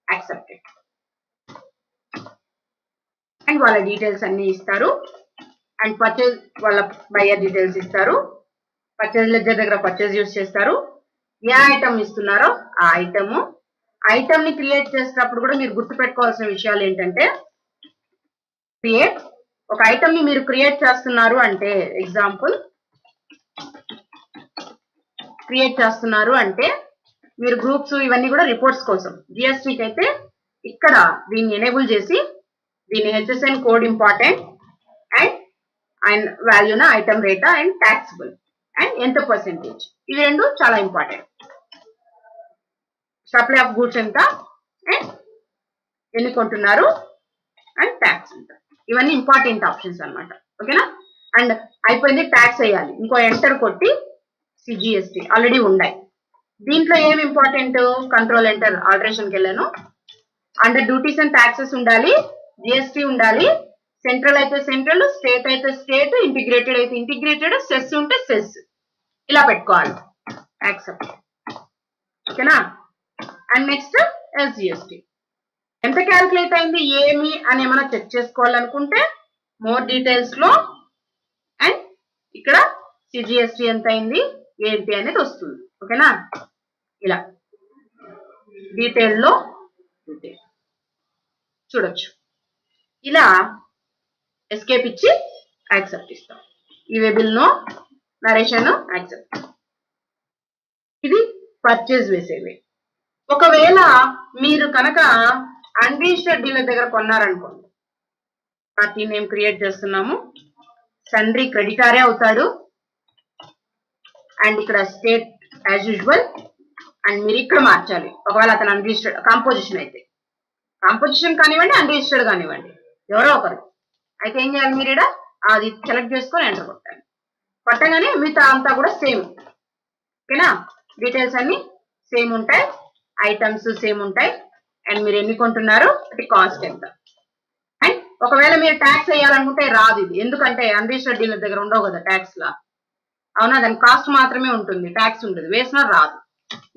Accepted. And వాళ్ళ డీటెయిల్స్ అన్ని ఇస్తారు. అండ్ పర్చేజ్ వాళ్ళ బయర్ డీటెయిల్స్ ఇస్తారు. పర్చేజ్ లెడ్జర్ దగ్గర పర్చేజ్ యూస్ చేస్తారు. ఏ ఐటమ్ ఇస్తున్నారో ఆ ఐటమ్ ని క్రియేట్ చేసేటప్పుడు కూడా మీరు గుర్తుపెట్టుకోవాల్సిన విషయాలు ఏంటంటే, ఒక ఐటమ్ ని మీరు క్రియేట్ చేస్తున్నారు అంటే, ఎగ్జాంపుల్ క్రియేట్ చేస్తున్నారు అంటే మీరు గ్రూప్స్ ఇవన్నీ కూడా రిపోర్ట్స్ కోసం, జిఎస్టికి అయితే ఇక్కడ దీన్ని ఎనేబుల్ చేసి దీని హెచ్ఎస్ఎన్ కోడ్ ఇంపార్టెంట్, అండ్ వాల్యూనా ఐటమ్ రేటా అండ్ ట్యాక్సిబుల్ అండ్ ఎంత పర్సెంటేజ్, ఇవి రెండు చాలా ఇంపార్టెంట్. సప్లై ఆఫ్ గూడ్స్ ఎంత అండ్ ఎన్ని కొంటున్నారు అండ్ ట్యాక్స్ ఎంత, ఇవన్నీ ఇంపార్టెంట్ ఆప్షన్స్ అన్నమాట. ఓకేనా, అండ్ అయిపోయింది, ట్యాక్స్ వేయాలి, ఇంకో ఎంటర్ కొట్టి సిజిఎస్టి ఆల్రెడీ ఉన్నాయి. దీంట్లో ఏమి ఇంపార్టెంట్, కంట్రోల్ ఎంటర్ ఆల్టరేషన్కి వెళ్ళాను. అండర్ డ్యూటీస్ అండ్ ట్యాక్సెస్ ఉండాలి, జిఎస్టి ఉండాలి, సెంట్రల్ అయితే సెంట్రల్, స్టేట్ అయితే స్టేట్, ఇంటిగ్రేటెడ్ అయితే ఇంటిగ్రేటెడ్, సెస్ ఉంటే సెస్, ఇలా పెట్టుకోవాలి. యాక్సెప్ట్. ఓకేనా, అండ్ నెక్స్ట్ ఎస్జిఎస్టి ఎంత క్యాల్కులేట్ అయింది ఏమి అని ఏమైనా చెక్ చేసుకోవాలనుకుంటే మోర్ డీటెయిల్స్ లో అండ్ ఇక్కడ సిజిఎస్టి ఎంత అయింది ఏంటి అనేది వస్తుంది. ఓకేనా, ఇలా డీటెయిల్ లో చూడొచ్చు. ఇలా ఎస్కేప్ ఇచ్చి యాక్సెప్ట్ ఇస్తాం. ఇవే బిల్ నో, నరేషన్, యాక్సెప్ట్. ఇది పర్చేజ్ వేసేవి. ఒకవేళ మీరు కనుక అన్రిజిస్టర్డ్ డీలర్ దగ్గర కొన్నారనుకోండి, పార్టీ నేమ్ క్రియేట్ చేస్తున్నాము, సన్రీ క్రెడిటారే అవుతాడు, అండ్ ఇక్కడ స్టేట్ యాజ్ యూజువల్, అండ్ మీరు ఇక్కడ మార్చాలి. ఒకవేళ అతను అన్రిజిస్టర్డ్ కాంపోజిషన్ అయితే, కాంపోజిషన్ కానివ్వండి అన్రిజిస్టర్డ్ కానివ్వండి ఎవరో ఒకరు అయితే ఏం చేయాలి, మీరు ఇక్కడ అది సెలెక్ట్ చేసుకొని ఎంటర్ కొట్టాలి. కొట్టగానే మిగతా అంతా కూడా సేమ్. ఓకేనా, డీటెయిల్స్ అన్ని సేమ్ ఉంటాయి, ఐటమ్స్ సేమ్ ఉంటాయి, అండ్ మీరు ఎన్ని కొంటున్నారు అది కాస్ట్ ఎంత. అండ్ ఒకవేళ మీరు ట్యాక్స్ వేయాలనుకుంటే రాదు ఇది, ఎందుకంటే అన్రిజిస్టర్డ్ డీలర్ దగ్గర ఉండవు కదా ట్యాక్స్ లా, అవునా, దాని కాస్ట్ మాత్రమే ఉంటుంది, ట్యాక్స్ ఉండదు, వేసినా రాదు,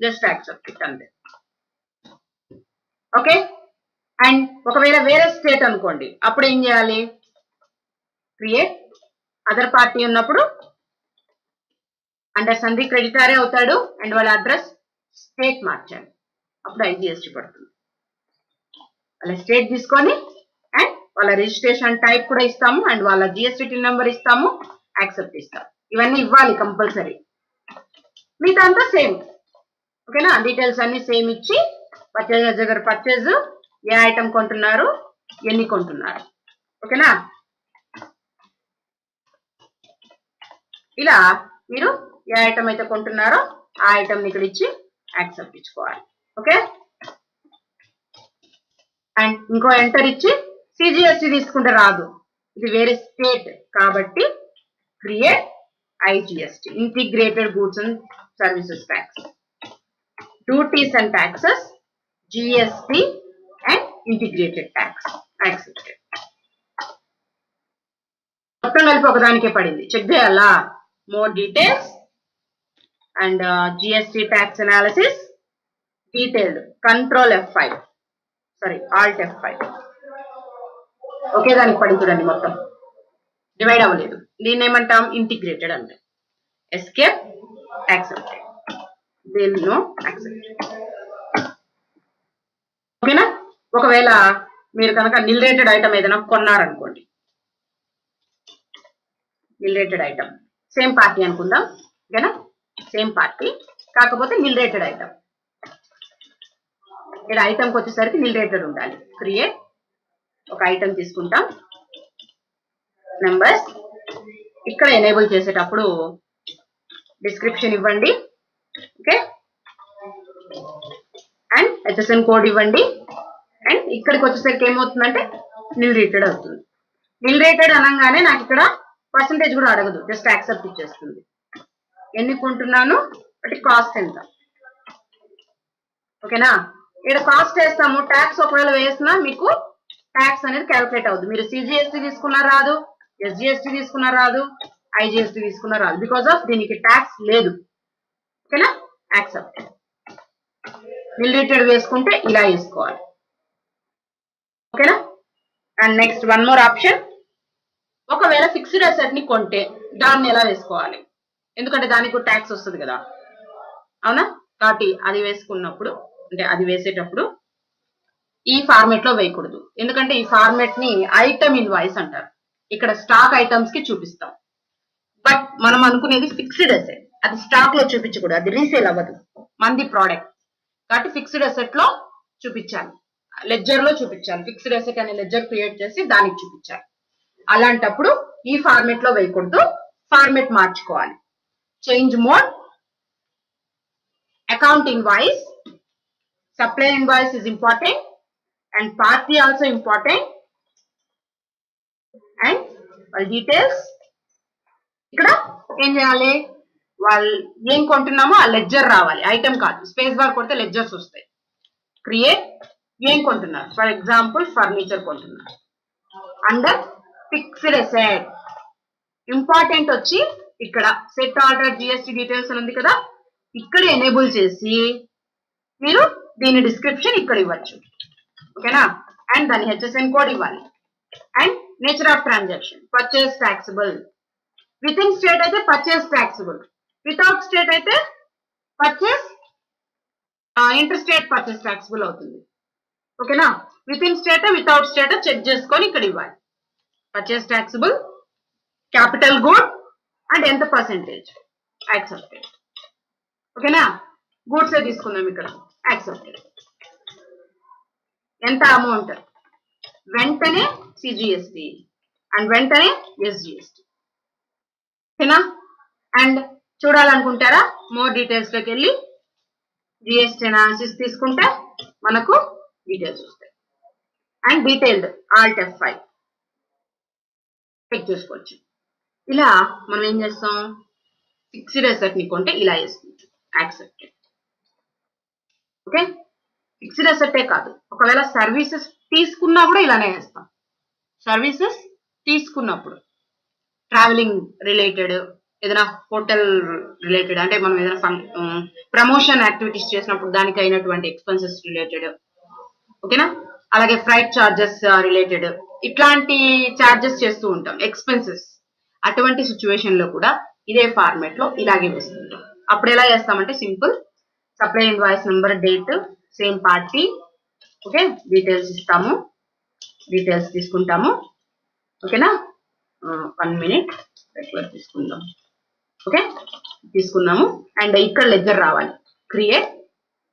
జస్ట్ యాక్సెప్ట్ ఇట్ అంతే. ఓకే, అండ్ ఒకవేళ వేరే స్టేట్ అనుకోండి అప్పుడు ఏం చేయాలి, క్రియేట్ అదర్ పార్టీ ఉన్నప్పుడు అండర్ సన్రీ క్రెడిటారే అవుతాడు, అండ్ వాళ్ళ అడ్రస్ స్టేట్ మార్చాలి, అప్పుడు ఐజిఎస్టి పడుతుంది. వాళ్ళ స్టేట్ తీసుకొని అండ్ వాళ్ళ రిజిస్ట్రేషన్ టైప్ కూడా ఇస్తాము, అండ్ వాళ్ళ జిఎస్టి టిన్ నెంబర్ ఇస్తాము, యాక్సెప్ట్ ఇస్తాం. ఇవన్నీ ఇవ్వాలి కంపల్సరీ, మిగతా అంతా సేమ్. ఓకేనా, డీటెయిల్స్ అన్ని సేమ్ ఇచ్చి పర్చేజ్ దగ్గర పర్చేజ్, ఏ ఐటమ్ కొంటున్నారు, ఎన్ని కొంటున్నారు. ఓకేనా, ఇలా మీరు ఏ ఐటమ్ అయితే కొంటున్నారో ఆ ఐటమ్ ఇక్కడ ఇచ్చి యాక్సెప్ట్ ఇచ్చుకోవాలి. ఓకే. అండ్ ఇంకో ఎంటర్ ఇచ్చి సిజిఎస్టి తీసుకుంటే రాదు, ఇది వేరే స్టేట్ కాబట్టి create IGST, integrated goods and services tax. Duties and taxes, GST and integrated tax accepted. మొత్తం కలిపి ఒకదానికే పడింది, చెక్ చేయాలా? More details and GST tax analysis detailed, control F5, sorry Alt F5. ఒకే దానికి పడింది చూడండి, మొత్తం డివైడ్ అవ్వలేదు. దీన్ని ఏమంటాం? ఇంటిగ్రేటెడ్ అంటే. ఎస్కేప్, యాక్సెప్టెడ్, దీన్ని యాక్సెప్టెడ్. ఓకేనా? ఒకవేళ మీరు కనుక నిల్ రేటెడ్ ఐటమ్ ఏదైనా కొన్నారనుకోండి, నిల్ రేటెడ్ ఐటమ్ సేమ్ పార్టీ అనుకుందాం, ఓకేనా? సేమ్ పార్టీ కాకపోతే నిల్ రేటెడ్ ఐటమ్. ఇక్కడ ఐటమ్కి వచ్చేసరికి నిల్ రేటెడ్ ఉండాలి. క్రియేట్, ఒక ఐటమ్ తీసుకుంటాం, నెంబర్స్. ఇక్కడ ఎనేబుల్ చేసేటప్పుడు డిస్క్రిప్షన్ ఇవ్వండి, ఓకే, అండ్ HSN కోడ్ ఇవ్వండి. అండ్ ఇక్కడికి వచ్చేసరికి ఏమవుతుందంటే నిల్ రేటెడ్ అవుతుంది. నిల్ రేటెడ్ అనగానే నాకు ఇక్కడ పర్సంటేజ్ కూడా అడగదు, జస్ట్ యాక్సెప్ట్ ఇచ్చేస్తుంది. ఎన్ని కొంటున్నాను, బట్ కాస్ట్ ఎంత, ఓకేనా? ఇక్కడ కాస్ట్ వేస్తాము, ట్యాక్స్ ఒకవేళ వేసినా మీకు ట్యాక్స్ అనేది క్యాలిక్యులేట్ అవుతుంది. మీరు సిజిఎస్టీ తీసుకున్నా రాదు, ఎస్జిఎస్టీ తీసుకున్నా రాదు, ఐజిఎస్టీ తీసుకున్నా రాదు, బికాస్ ఆఫ్ దీనికి ట్యాక్స్ లేదు, ఓకేనా? యాక్సెప్ట్. నిల్ రేటెడ్ వేసుకుంటే ఇలా వేసుకోవాలి, ఓకేనా? And next one more option, ఒకవేళ ఫిక్స్డ్ అసెట్ ని కొంటే దాన్ని ఎలా వేసుకోవాలి, ఎందుకంటే దానికి ట్యాక్స్ వస్తుంది కదా, అవునా? కాబట్టి అది వేసుకున్నప్పుడు, అంటే అది వేసేటప్పుడు ఈ ఫార్మేట్ లో వేయకూడదు, ఎందుకంటే ఈ ఫార్మేట్ ని ఐటమ్ ఇన్వాయిస్ అంటారు. ఇక్కడ స్టాక్ ఐటమ్స్ కి చూపిస్తాం, బట్ మనం అనుకునేది ఫిక్స్డ్ అసెట్, అది స్టాక్ లో చూపించకూడదు, అది రీసేల్ అవ్వదు, మంది ప్రోడక్ట్. కాబట్టి ఫిక్స్డ్ అసెట్ లో చూపించాలి, లెడ్జర్ లో చూపించాలి. ఫిక్స్డ్ అసెట్ అనే లెడ్జర్ క్రియేట్ చేసి దానికి చూపించాలి. అలాంటప్పుడు ఈ ఫార్మేట్ లో వేయకూడదు, ఫార్మేట్ మార్చుకోవాలి. Change mode, account invoice, supply invoice is important and party also important. And వాళ్ళ డీటెయిల్స్ ఇక్కడ ఏం చేయాలి, వాళ్ళు ఏం కొంటున్నామో ఆ లెడ్జర్ రావాలి, ఐటమ్ కాదు. స్పేస్ బార్ కొడితే లెడ్జర్స్ వస్తాయి. క్రియేట్, ఏం కొంటున్నారు, ఫర్ ఎగ్జాంపుల్ ఫర్నిచర్ కొంటున్నారు. అండర్ ఫిక్స్డ్ అసెట్ ఇంపార్టెంట్ వచ్చి ఇక్కడ సెట్ ఆర్డర్ జిఎస్టీ డీటెయిల్స్ అని ఉంది కదా, ఇక్కడ ఎనేబుల్ చేసి మీరు దీని డిస్క్రిప్షన్ ఇక్కడ ఇవ్వచ్చు, ఓకేనా? అండ్ దాని HSN కోడ్ ఇవ్వాలి. And nature of transaction, purchase taxable, within state అయితే పర్చేస్ ట్యాక్సిబుల్, వితౌట్ స్టేట్ అయితే purchase inter state purchase taxable అవుతుంది, ఓకేనా? Within state without state check చేసుకొని ఇక్కడ ఇవ్వాలి. Purchase taxable, capital good and ఎంత percentage, accepted, ఓకేనా? Goods తీసుకుందాం, ఇక్కడ యాక్సెప్టెడ్. ఎంత అమౌంట్, వెంటనే సిజిఎస్టి అండ్ వెంటనే ఎస్జిఎస్టి, ఓకేనా? అండ్ చూడాలనుకుంటారా మోర్ డీటెయిల్స్ లోకి వెళ్ళి జిఎస్టి అనాలిసిస్ తీసుకుంటే మనకు డీటెయిల్స్ వస్తాయి. And detailed Alt F5 check చేసుకోవచ్చు. ఇలా మనం ఏం చేస్తాం, ఫిక్స్డ్ అసెట్ ని కొంటే ఇలా వేసుకుంటాం, యాక్సెప్టెడ్, ఓకే? ఫిక్స్డ్ అసెట్టే కాదు, ఒకవేళ సర్వీసెస్ తీసుకున్నా కూడా ఇలానే వేస్తాం. సర్వీసెస్ తీసుకున్నప్పుడు ట్రావెలింగ్ రిలేటెడ్, ఏదైనా హోటల్ రిలేటెడ్, అంటే మనం ఏదైనా ప్రమోషన్ యాక్టివిటీస్ చేసినప్పుడు దానికి అయినటువంటి ఎక్స్పెన్సెస్ రిలేటెడ్, ఓకేనా? అలాగే ఫ్లైట్ చార్జెస్ రిలేటెడ్, ఇట్లాంటి చార్జెస్ చేస్తూ ఉంటాం, ఎక్స్పెన్సెస్. అటువంటి సిచ్యువేషన్ లో కూడా ఇదే ఫార్మేట్ లో ఇలాగే వేస్తుంటాం. అప్పుడు ఎలా చేస్తామంటే simple, supply invoice number, date, same party, okay, details ఇస్తాము, డీటెయిల్స్ తీసుకుంటాము, ఓకేనా? 1 minute తీసుకుందాం, ఓకే, తీసుకున్నాము. అండ్ ఇక్కడ లెడ్జర్ రావాలి. క్రియేట్,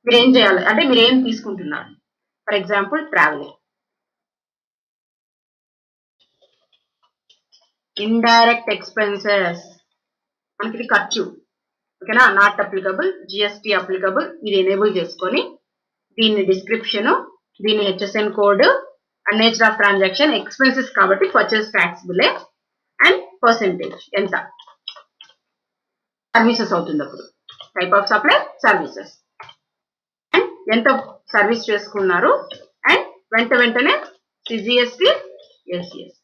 మీరు ఏం చేయాలి అంటే మీరు ఏం తీసుకుంటున్నారు, for example travelling, indirect expenses, మనకి ఇది ఖర్చు, ఓకేనా? Not applicable, GST applicable. ఇది ఎనేబుల్ చేసుకొని దీన్ని డిస్క్రిప్షన్ దీని HSN code and nature of transaction expenses కాబట్టి పర్చేస్ ట్యాక్సిబులే అండ్ పర్సెంటేజ్ ఎంత సర్వీసెస్ అవుతుంది అప్పుడు type of supply services and ఎంత సర్వీస్ చేసుకున్నారు అండ్ వెంటనే సిజిఎస్టి ఎస్జిఎస్టి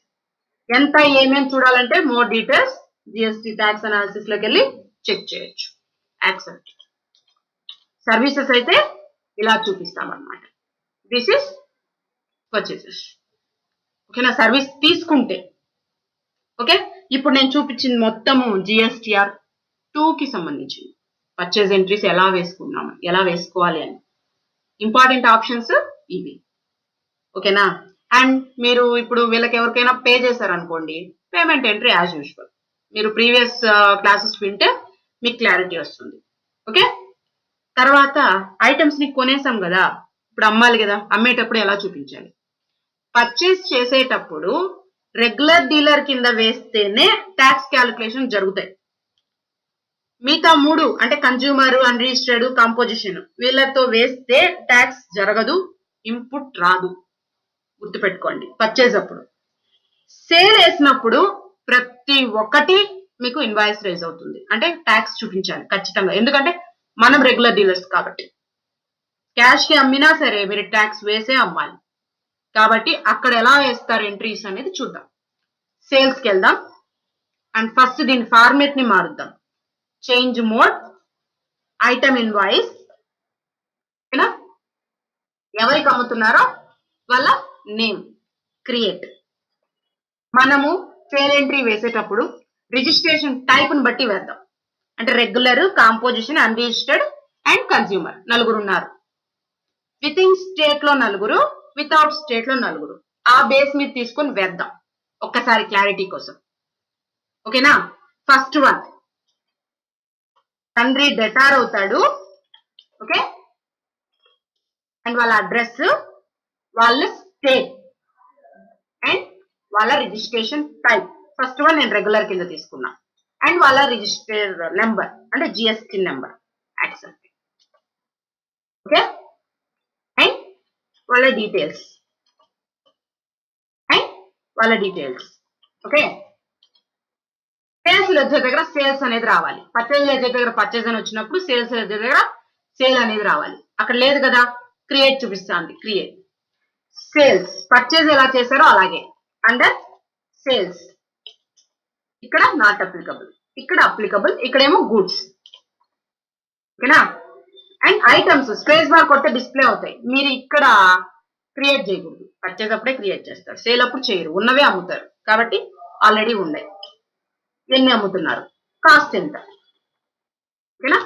ఎంత ఏమేమి చూడాలంటే more details GST tax analysis లోకి వెళ్ళి చెక్ చేయొచ్చు యాక్సెప్ట్ సర్వీసెస్ అయితే ఇలా చూపిస్తాం అన్నమాట దిస్ ఇస్ పర్చేసెస్ ఓకేనా సర్వీస్ తీసుకుంటే ఓకే ఇప్పుడు నేను చూపించింది మొత్తము జిఎస్టిఆర్ 2 కి సంబంధించింది పర్చేజ్ ఎంట్రీస్ ఎలా వేసుకున్నాము ఎలా వేసుకోవాలి అని ఇంపార్టెంట్ ఆప్షన్స్ ఇవి ఓకేనా అండ్ మీరు ఇప్పుడు వీళ్ళకి ఎవరికైనా పే చేశారనుకోండి పేమెంట్ ఎంట్రీ యాజ్ యూజువల్ మీరు ప్రీవియస్ క్లాసెస్ వింటే మీకు క్లారిటీ వస్తుంది ఓకే తర్వాత ఐటమ్స్ ని కొనేసాం కదా ఇప్పుడు అమ్మాలి కదా అమ్మేటప్పుడు ఎలా చూపించాలి పర్చేస్ చేసేటప్పుడు రెగ్యులర్ డీలర్ కింద వేస్తేనే ట్యాక్స్ క్యాలిక్యులేషన్ జరుగుతాయి మిగతా 3 అంటే కన్జ్యూమర్ అన్రిజిస్టర్డ్ కంపోజిషన్ వీళ్ళతో వేస్తే ట్యాక్స్ జరగదు ఇన్పుట్ రాదు గుర్తుపెట్టుకోండి పర్చేజ్ అప్పుడు సేల్ వేసినప్పుడు ప్రతి ఒక్కటి మీకు ఇన్వాయిస్ రైజ్ అవుతుంది అంటే ట్యాక్స్ చూపించాలి ఖచ్చితంగా ఎందుకంటే మనం రెగ్యులర్ డీలర్స్ కాబట్టి క్యాష్ కి అమ్మినా సరే మీరు ట్యాక్స్ వేసే అమ్మాలి కాబట్టి అక్కడ ఎలా వేస్తారు ఎంట్రీస్ అనేది చూద్దాం సేల్స్ కి వెళ్దాం అండ్ ఫస్ట్ దీని ఫార్మేట్ ని మారుద్దాం చేంజ్ మోడ్ ఐటమ్ ఇన్వాయిస్ ఓకేనా ఎవరికి అమ్ముతున్నారో వాళ్ళ నేమ్ క్రియేట్ మనము సేల్ ఎంట్రీ వేసేటప్పుడు రిజిస్ట్రేషన్ టైప్ ని బట్టి వేద్దాం అంటే regular composition unregistered and consumer 4 ఉన్నారు విత్ ఇన్ స్టేట్ లో 4 వితౌట్ స్టేట్ లో 4 ఆ బేస్ మీద తీసుకొని వేద్దాం ఒక్కసారి క్లారిటీ కోసం ఓకేనా ఫస్ట్ వన్ తండ్రి డెటార్ అవుతాడు ఓకే అండ్ వాళ్ళ అడ్రస్ వాళ్ళ స్టేట్ అండ్ వాళ్ళ రిజిస్ట్రేషన్ టైప్ ఫస్ట్ వన్ నేను రెగ్యులర్ కింద తీసుకున్నా అండ్ వాళ్ళ రిజిస్టర్ నెంబర్ అంటే GST number accept okay and వాళ్ళ డీటెయిల్స్ ఓకే సేల్స్ లెడ్జర్ దగ్గర సేల్స్ అనేది రావాలి పర్చేజ్ లెడ్జర్ దగ్గర పర్చేజ్ అని వచ్చినప్పుడు సేల్స్ లెడ్జర్ దగ్గర సేల్ అనేది రావాలి అక్కడ లేదు కదా క్రియేట్ చూపిస్తుంది క్రియేట్ సేల్స్ పర్చేజ్ ఎలా చేశారో అలాగే అండర్ సేల్స్ ఇక్కడ నాట్ అప్లికబుల్ ఇక్కడ అప్లికబుల్ ఇక్కడేమో గూడ్స్ ఓకేనా అండ్ ఐటమ్స్ స్పేస్ బార్ కొడితే డిస్ప్లే అవుతాయి మీరు ఇక్కడ క్రియేట్ చేయకూడదు పర్చేజ్ అప్పుడే క్రియేట్ చేస్తారు సేల్ అప్పుడు చేయరు ఉన్నవే అమ్ముతారు కాబట్టి ఆల్రెడీ ఉన్నాయి ఎన్ని అమ్ముతున్నారు కాస్ట్ ఎంత ఓకేనా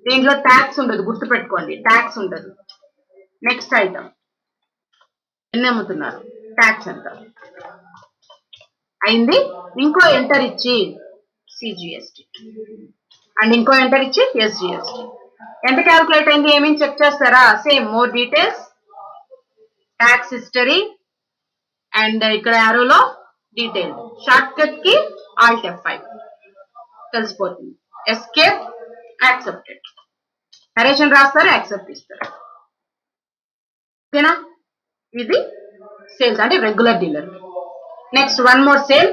దీంట్లో ట్యాక్స్ ఉండదు గుర్తుపెట్టుకోండి ట్యాక్స్ ఉండదు నెక్స్ట్ ఐటమ్ ఎన్ని అమ్ముతున్నారు ట్యాక్స్ ఎంత అయింది ఇంకో ఎంటర్ ఇచ్చి సిజిఎస్టి అండ్ ఇంకో ఎంటర్ ఇచ్చి ఎస్జిఎస్టి ఎంత క్యాల్కులేట్ అయింది ఏమేమి చెక్ చేస్తారా same more details tax history and ఇక్కడ యారోలో డీటెయిల్ షార్ట్ కట్ కి ఆల్ట్ F5 తెలిసిపోతుంది ఎస్కేప్ యాక్సెప్టెడ్ నరేషన్ రాస్తారు యాక్సెప్ట్ ఇస్తారు ఓకేనా ఇది సేల్స్ అంటే regular dealer next one more sale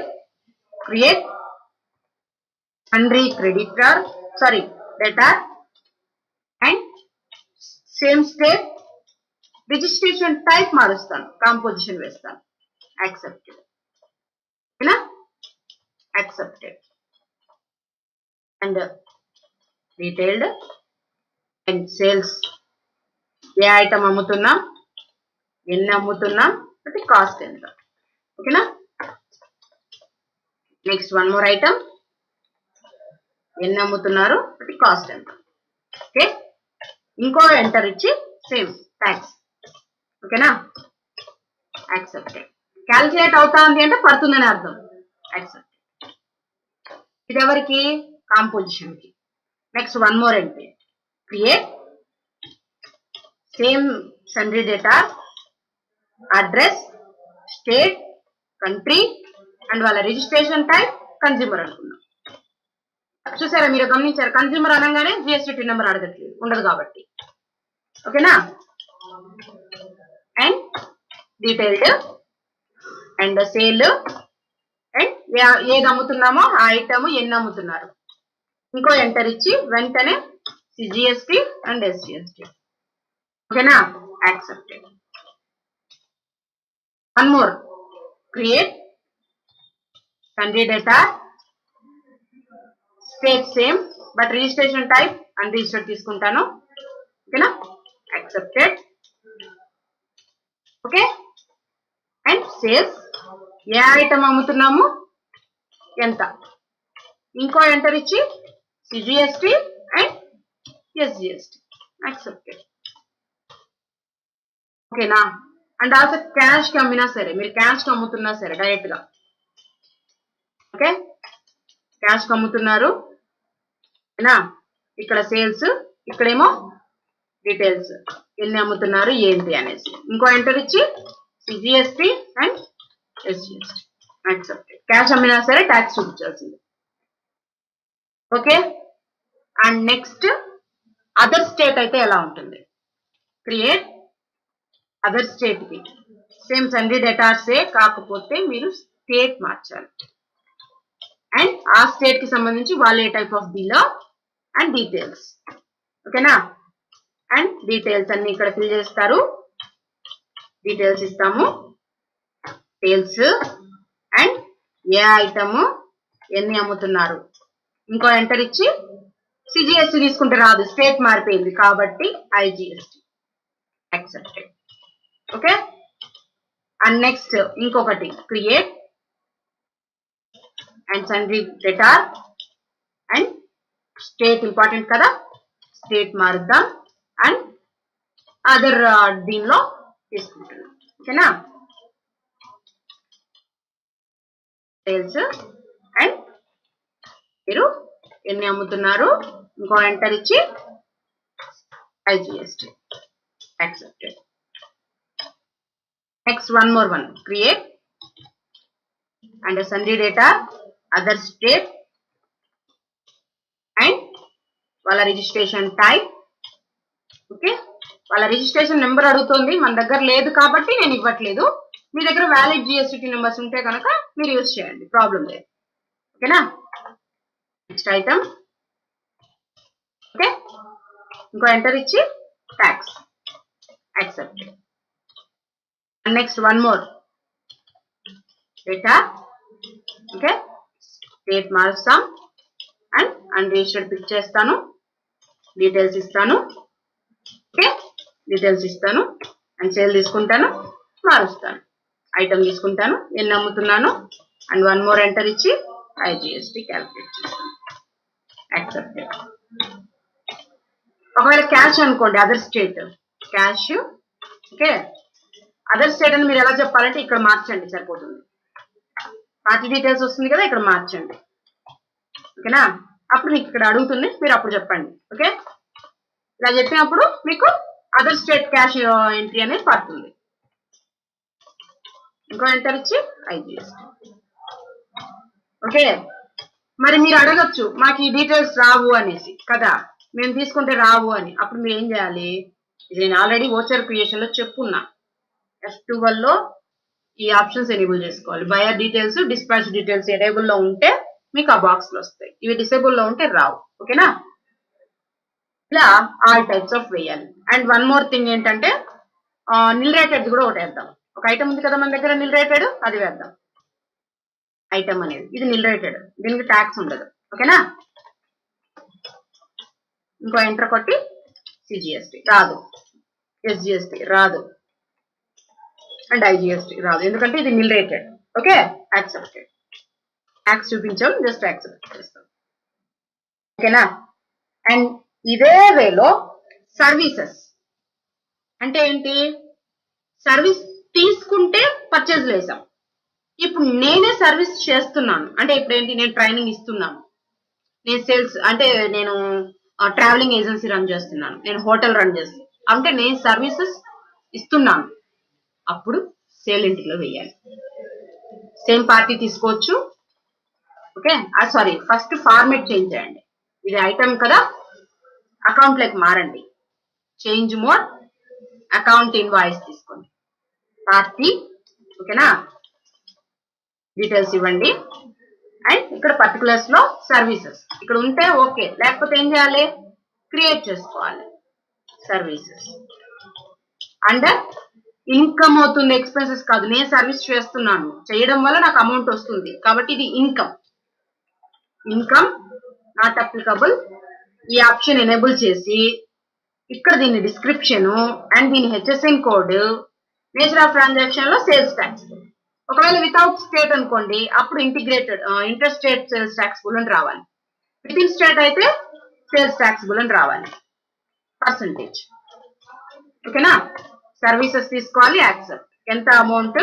create Andre creditor sorry debtor and same state registration type మారుస్తాను composition వేస్తాను యాక్సెప్టెడ్ ఓకేనా accepted and detailed and sales ఏ ఐటమ్ అమ్ముతున్నా ఎన్ని అమ్ముతున్నా అంటే కాస్ట్ ఎంత ఓకేనా నెక్స్ట్ వన్ మోర్ ఐటమ్ ఎన్ని అమ్ముతున్నారు అంటే కాస్ట్ ఎంత ఓకే ఇంకో ఎంటర్ ఇచ్చి సేమ్ ట్యాక్స్ ఓకేనా యాక్సెప్టెడ్ క్యాల్కులేట్ అవుతుంది అంటే పడుతుందని అర్థం యాక్సెప్ట్ ఇది ఎవరికి కాంపోజిషన్ కి next one more entry create same సన్రీ data address state country and వాళ్ళ రిజిస్ట్రేషన్ టైప్ కన్స్యూమర్ అనుకున్నాం చూసారా మీరు గమనించారు కన్స్యూమర్ అనగానే జిఎస్టి నెంబర్ అడగట్లేదు ఉండదు కాబట్టి ఓకేనా డీటెయిల్డ్ అండ్ సేల్ అండ్ ఏది అమ్ముతున్నామో ఆ ఐటమ్ ఎన్ని అమ్ముతున్నారు. ఇంకో ఎంటర్ ఇచ్చి వెంటనే జిఎస్టి అండ్ ఎస్జిఎస్టి. ఓకేనా, accepted. One more, create sundry data, state same but registration type unregistered తీసుకుంటాను. ఓకేనా, యాక్సెప్టెడ్. ఓకే, అండ్ సేల్స్ ఏ ఐటమ్ అమ్ముతున్నాము ఎంత, ఇంకో ఎంటర్ ఇచ్చి సిజిఎస్టి అండ్ ఎస్జిఎస్టి, యాక్సెప్టెడ్. ఓకేనా, అండ్ ఆల్సో క్యాష్ కి అమ్మినా సరే, మీరు క్యాష్ కి అమ్ముతున్నా సరే డైరెక్ట్ గా, ఓకే, క్యాష్ కి అమ్ముతున్నారు, ఇక్కడ సేల్స్, ఇక్కడేమో డీటెయిల్స్ ఎన్ని అమ్ముతున్నారు ఏంటి అనేసి, ఇంకో ఎంటర్ ఇచ్చి CGST and SGST, accepted. Cash అమ్మినా సరే ట్యాక్స్ చూపించాల్సింది. Okay, and next other state అయితే ఎలా ఉంటుంది, క్రియేట్ అదర్ స్టేట్ కి సేమ్ సండీ డేటాసే, కాకపోతే మీరు స్టేట్ మార్చాలి అండ్ ఆ స్టేట్ కి సంబంధించి వాళ్ళు ఏ type of bill and details. ఓకేనా, అండ్ డీటెయిల్స్ అన్ని ఇక్కడ ఫిల్ చేస్తారు, డీటెయిల్స్ ఇస్తాము, సేల్స్ అండ్ ఏ ఐటమ్ ఎన్ని అమ్ముతున్నారు, ఇంకో ఎంటర్ ఇచ్చి సిజిఎస్టి తీసుకుంటే రాదు, స్టేట్ మారిపోయింది కాబట్టి IGST, accepted. Okay, and next ఇంకొకటి create and sundry data and state important కదా, స్టేట్ మారుద్దాం అండ్ అదర్ దీనిలో తీసుకుంటున్నాం. ఓకేనా, సేల్స్ అండ్ మీరు ఎన్ని అమ్ముతున్నారు, ఇంకో ఎంటర్ ఇచ్చి IGST, accepted. Next one more one, create and sundry data other state and వాళ్ళ రిజిస్ట్రేషన్ టైప్. ఓకే, వాళ్ళ రిజిస్ట్రేషన్ నెంబర్ అడుగుతుంది, మన దగ్గర లేదు కాబట్టి నేను ఇవ్వట్లేదు. మీ దగ్గర వ్యాలిడ్ జిఎస్టి నెంబర్స్ ఉంటే కనుక మీరు యూజ్ చేయండి, ప్రాబ్లం లేదు. ఓకేనా, నెక్స్ట్ ఐటమ్. ఓకే, ఇంకో ఎంటర్ ఇచ్చి tax, accepted. And next one more data. Okay, state మారుస్తాం అండ్ అన్రిజిస్టర్డ్ పిక్ చేస్తాను, డీటెయిల్స్ ఇస్తాను. ఓకే, డీటెయిల్స్ ఇస్తాను అండ్ సేల్ తీసుకుంటాను, మారుస్తాను, ఐటమ్ తీసుకుంటాను, ఎన్ని అమ్ముతున్నాను అండ్ వన్ మోర్ ఎంటర్ ఇచ్చి ఐజిఎస్టి క్యాల్కులేట్ చేస్తాను, యాక్సెప్టెడ్. ఒకవేళ క్యాష్ అనుకోండి, other state cash. Okay, other state అని మీరు ఎలా చెప్పాలంటే ఇక్కడ మార్చండి సరిపోతుంది, పార్టీ డీటెయిల్స్ వస్తుంది కదా, ఇక్కడ మార్చండి. ఓకేనా, అప్పుడు మీకు ఇక్కడ అడుగుతుంది, మీరు అప్పుడు చెప్పండి. ఓకే, ఇలా చెప్పినప్పుడు మీకు అదర్ స్టేట్ క్యాష్ ఎంట్రీ అనేది పడుతుంది. ఇంకో ఎంటర్ ఇచ్చి ఐజిఎస్టి. ఓకే, మరి మీరు అడగచ్చు మాకు ఈ డీటెయిల్స్ రావు అనేసి కదా, మేము తీసుకుంటే రావు అని. అప్పుడు మీరు ఏం చేయాలి, ఇది నేను ఆల్రెడీ ఓచర్ క్రియేషన్ లో చెప్పున్నా, F12 లో ఈ ఆప్షన్స్ ఎనేబుల్ చేసుకోవాలి. Buyer details, dispatch details enable లో ఉంటే మీకు ఆ బాక్స్ లో వస్తాయి, ఇవి డిసేబుల్ లో ఉంటే రావు. ఓకేనా, ఇలా ఆల్ టైప్స్ ఆఫ్ వేయాలి. అండ్ వన్ మోర్ థింగ్ ఏంటంటే నిల్ రేటెడ్ కూడా ఒకటి వేద్దాం. ఒక ఐటమ్ ఉంది కదా మన దగ్గర నిల్ రేటెడ్, అది వేద్దాం. ఐటమ్ అనేది ఇది నిల్ రేటెడ్, దీనికి ట్యాక్స్ ఉండదు. ఓకేనా, ఇంకో ఎంటర్ కొట్టి సిజిఎస్టి రాదు, ఎస్జిఎస్టి రాదు అండ్ ఐజిఎస్టి రాదు, ఎందుకంటే ఇది నిల్ రేటెడ్. Okay, accepted. ట్యాక్స్ చూపించాం, జస్ట్ యాక్సెప్ట్ చేస్తాం. ఓకేనా, అండ్ ఇదే వేలో సర్వీసెస్ అంటే ఏంటి, సర్వీస్ తీసుకుంటే పర్చేజ్ వేసాం, ఇప్పుడు నేనే సర్వీస్ చేస్తున్నాను అంటే ఇప్పుడు ఏంటి, నేను ట్రైనింగ్ ఇస్తున్నాను, నేను సేల్స్ అంటే నేను ట్రావెలింగ్ ఏజెన్సీ రన్ చేస్తున్నాను, నేను హోటల్ రన్ చేస్తున్నాను, అంటే నేను సర్వీసెస్ ఇస్తున్నాను, అప్పుడు సేల్ ఎంట్రీలో వేయాలి. సేమ్ పార్టీ తీసుకోవచ్చు. Okay, sorry, first format change చేయండి. ఇది ఐటమ్ కదా, అకౌంట్ లెక్క మారండి, చేంజ్ మోడ్, అకౌంట్ ఇన్వాయిస్ తీసుకోండి, పార్టీ, ఓకేనా, డీటెయిల్స్ ఇవ్వండి. అండ్ ఇక్కడ పర్టికులర్స్ లో సర్వీసెస్ ఇక్కడ ఉంటే ఓకే, లేకపోతే ఏం చేయాలి, క్రియేట్ చేసుకోవాలి సర్వీసెస్. అండ్ ఇన్కమ్ అవుతుంది, ఎక్స్పెన్సెస్ కాదు. నేను సర్వీస్ చేస్తున్నాను, చేయడం వల్ల నాకు అమౌంట్ వస్తుంది కాబట్టి ఇది ఇన్కమ్. Income not applicable. ఈ ఆప్షన్ ఎనేబుల్ చేసి ఇక్కడ దీని డిస్క్రిప్షన్ అండ్ దీని HSN code, nature of transaction లో సేల్స్ ట్యాక్స్. ఒకవేళ వితౌట్ స్టేట్ అనుకోండి, అప్పుడు integrated inter state sales taxable అని రావాలి. విత్ ఇన్ స్టేట్ అయితే సేల్స్ ట్యాక్స్బుల్ అని రావాలి, పర్సంటేజ్. ఓకేనా, సర్వీసెస్ తీసుకోవాలి, యాక్సెప్ట్, ఎంత అమౌంట్,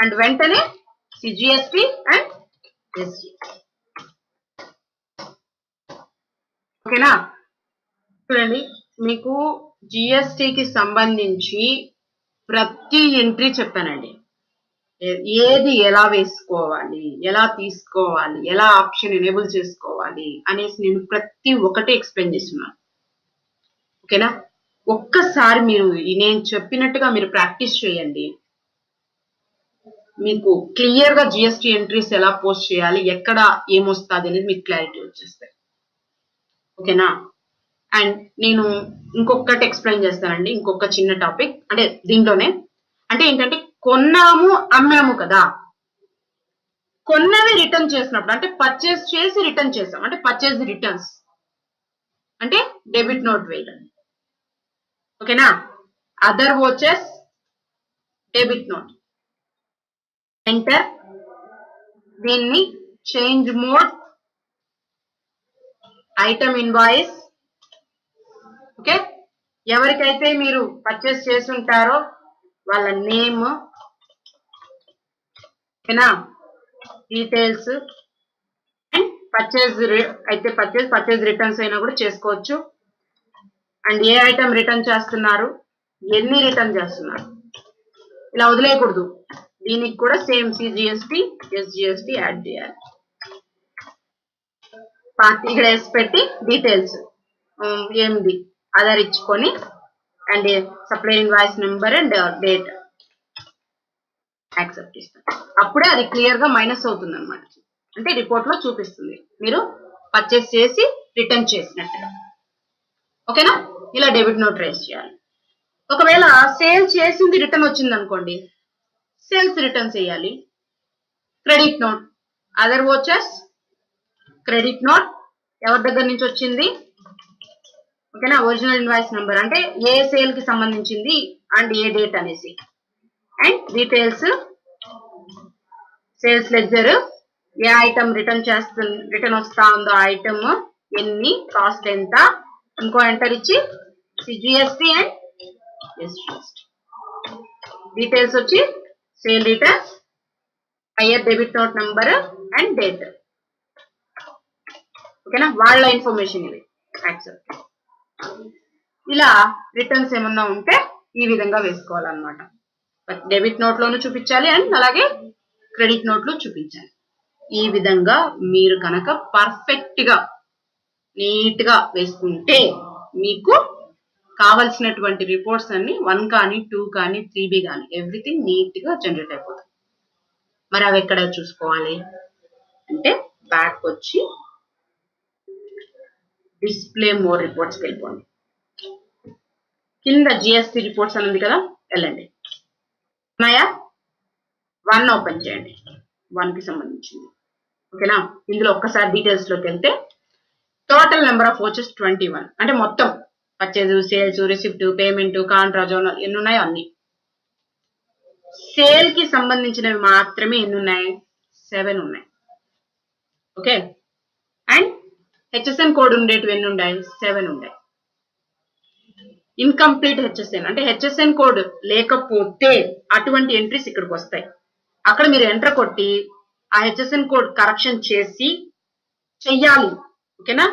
అండ్ వెంటనే GST అండ్ SG. ఓకేనా, చూడండి, మీకు జిఎస్టికి సంబంధించి ప్రతి ఎంట్రీ చెప్పానండి. ఏది ఎలా వేసుకోవాలి, ఎలా తీసుకోవాలి, ఎలా ఆప్షన్ ఎనేబుల్ చేసుకోవాలి అనేసి నేను ప్రతి ఒక్కటి ఎక్స్ప్లెయిన్ చేస్తున్నాను. ఓకేనా, ఒక్కసారి మీరు నేను చెప్పినట్టుగా మీరు ప్రాక్టీస్ చేయండి. మీకు క్లియర్ గా జిఎస్టి ఎంట్రీస్ ఎలా పోస్ట్ చేయాలి, ఎక్కడ ఏమొస్తుంది అనేది మీకు క్లారిటీ వచ్చేస్తాయి. ఓకేనా, అండ్ నేను ఇంకొకటి ఎక్స్ప్లెయిన్ చేస్తానండి, ఇంకొక చిన్న టాపిక్ అంటే దీంట్లోనే. అంటే ఏంటంటే కొన్నాము అమ్మాము కదా, కొన్నవి రిటర్న్ చేసినప్పుడు అంటే పర్చేస్ చేసి రిటర్న్ చేసాం అంటే పర్చేస్ రిటర్న్స్ అంటే డెబిట్ నోట్ వేయడం. ఓకేనా, అదర్ వాచెస్ డెబిట్ నోట్, ఎంటర్, దీన్ని change mode, item invoice. Okay, ఎవరికైతే మీరు పర్చేస్ చేసి ఉంటారో వాళ్ళ నేమ్, ఓకేనా, డీటెయిల్స్, అండ్ పర్చేజ్ అయితే పర్చేజ్ రిటర్న్స్ అయినా కూడా చేసుకోవచ్చు. అండ్ ఏ ఐటమ్ రిటర్న్ చేస్తున్నారు, ఎన్ని రిటర్న్ చేస్తున్నారు, ఇలా వదిలేయకూడదు. దీనికి కూడా సేమ్ CGST SGST యాడ్ చేయాలి. పార్టీ ఇక్కడ వేసి పెట్టి డీటెయిల్స్ ఏంది ఆధార్ ఇచ్చుకొని and supply invoice number and date accept ఇస్తాం. అప్పుడే అది క్లియర్ గా మైనస్ అవుతుంది అనమాట, అంటే రిపోర్ట్ లో చూపిస్తుంది మీరు పర్చేస్ చేసి రిటర్న్ చేసినట్టుగా. ఓకేనా, ఇలా డెబిట్ నోట్ రేస్ చేయాలి. ఒకవేళ సేల్ చేసింది రిటర్న్ వచ్చింది అనుకోండి, సేల్స్ రిటర్న్ చేయాలి. Credit note, other watches credit note, ఎవరి దగ్గర నుంచి వచ్చింది, ఓకేనా, ఒరిజినల్ ఇన్వాయిస్ నెంబర్ అంటే ఏ సేల్ కి సంబంధించింది అండ్ ఏ డేట్ అనేసి, and details, sales ledger, A item return వస్తా ఉందో ఐటమ్ ఎన్ని, కాస్ట్ ఎంత, ఇంకో ఎంటర్ ఇచ్చి GST అండ్ SGST. డీటెయిల్స్ వచ్చి sale return, higher debit note number and date. ఓకేనా, వాళ్ళ ఇన్ఫర్మేషన్ ఇది, యాక్సెప్ట్. ఇలా రిటర్న్స్ ఏమన్నా ఉంటే ఈ విధంగా వేసుకోవాలన్నమాట. డెబిట్ నోట్ లోను చూపించాలి అండ్ అలాగే క్రెడిట్ నోట్ లో చూపించాలి. ఈ విధంగా మీరు కనుక పర్ఫెక్ట్ గా నీట్ గా వేసుకుంటే మీకు కావలసినటువంటి రిపోర్ట్స్ అన్ని 1 కానీ 2 కానీ 3B కానీ ఎవ్రీథింగ్ నీట్ గా జనరేట్ అయిపోతుంది. మరి అవి ఎక్కడ చూసుకోవాలి అంటే బ్యాక్ వచ్చి డిస్ప్లే మోర్ రిపోర్ట్స్కి వెళ్ళిపోండి. కింద GST రిపోర్ట్స్ అని ఉంది కదా, వెళ్ళండి. ఉన్నాయా, 1 ఓపెన్ చేయండి, 1 కి సంబంధించింది. ఓకేనా, ఇందులో ఒక్కసారి డీటెయిల్స్ లోకి వెళ్తే టోటల్ నెంబర్ ఆఫ్ వాచెస్ 21 అంటే మొత్తం purchase, sales, receipt, payment, Contra, zonal ఎన్ని ఉన్నాయో అన్ని. సేల్ కి సంబంధించినవి మాత్రమే ఎన్ని ఉన్నాయి, 7 ఉన్నాయి. ఓకే, అండ్ HSN కోడ్ ఉండేటివి ఎన్ని ఉన్నాయి, 7 ఉన్నాయి. ఇన్కంప్లీట్ HSN అంటే HSN కోడ్ లేకపోతే అటువంటి ఎంట్రీస్ ఇక్కడికి వస్తాయి. అక్కడ మీరు ఎంటర్ కొట్టి ఆ HSN కోడ్ కరెక్షన్ చేసి చెయ్యాలి. ఓకేనా,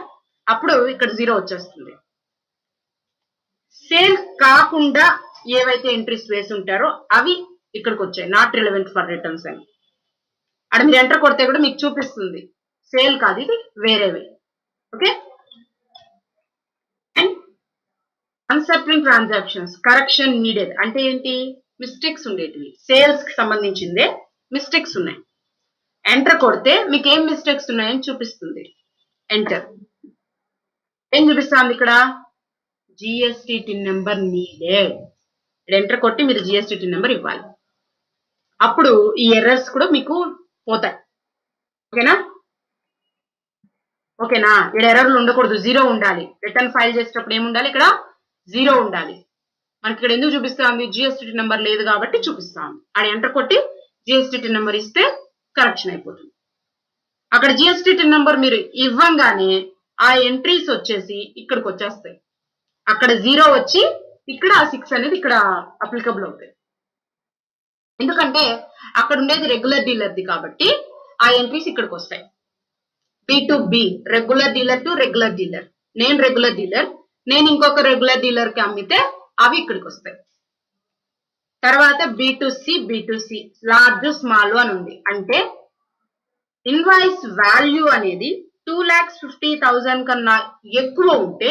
అప్పుడు ఇక్కడ 0 వచ్చేస్తుంది. సేల్ కాకుండా ఏవైతే ఎంట్రీస్ వేసి ఉంటారో అవి ఇక్కడికి వచ్చాయి, నాట్ రిలవెంట్ ఫర్ రిటర్న్స్ అని. అక్కడ మీరు ఎంటర్ కొడితే కూడా మీకు చూపిస్తుంది సేల్ కాదు, ఇది వేరేవి. Okay, and uncertain transactions correction needed అంటే ఏంటి, మిస్టేక్స్ ఉండేటివి, సేల్స్ కి సంబంధించిందే మిస్టేక్స్ ఉన్నాయి. ఎంటర్ కొడితే మీకు ఏం మిస్టేక్స్ ఉన్నాయని చూపిస్తుంది. ఎంటర్ ఏం చూపిస్తుంది ఇక్కడ? GST TIN number needed. Enter కొట్టి మీరు జిఎస్టి టిన్ నెంబర్ ఇవ్వాలి. అప్పుడు ఈ ఎర్రర్స్ కూడా మీకు పోతాయి. ఓకేనా? ఓకేనా? ఇక్కడ ఎర్రర్లు ఉండకూడదు, 0 ఉండాలి. రిటర్న్ ఫైల్ చేసేటప్పుడు ఏముండాలి? ఇక్కడ 0 ఉండాలి. మనకి ఇక్కడ ఎందుకు చూపిస్తుంది? జిఎస్టి నెంబర్ లేదు కాబట్టి చూపిస్తాం. ఆడ ఎంటర్ కొట్టి జిఎస్టి నెంబర్ ఇస్తే కరెక్షన్ అయిపోతుంది. అక్కడ జిఎస్టి నెంబర్ మీరు ఇవ్వంగానే ఆ ఎంట్రీస్ వచ్చేసి ఇక్కడికి వచ్చేస్తాయి. అక్కడ 0 వచ్చి ఇక్కడ 6 అనేది ఇక్కడ అప్లికబుల్ అవుతాయి. ఎందుకంటే అక్కడ ఉండేది రెగ్యులర్ డీలర్ది కాబట్టి ఆ ఎంట్రీస్ ఇక్కడికి వస్తాయి. B2B, regular dealer to regular dealer. నేను రెగ్యులర్ డీలర్, నేను ఇంకొక రెగ్యులర్ డీలర్ కి అమ్మితే అవి ఇక్కడికి వస్తాయి. తర్వాత B2C, లార్జ్ స్మాల్ అని ఉంది. అంటే ఇన్వాయిస్ వాల్యూ అనేది 2,50,000 కన్నా ఎక్కువ ఉంటే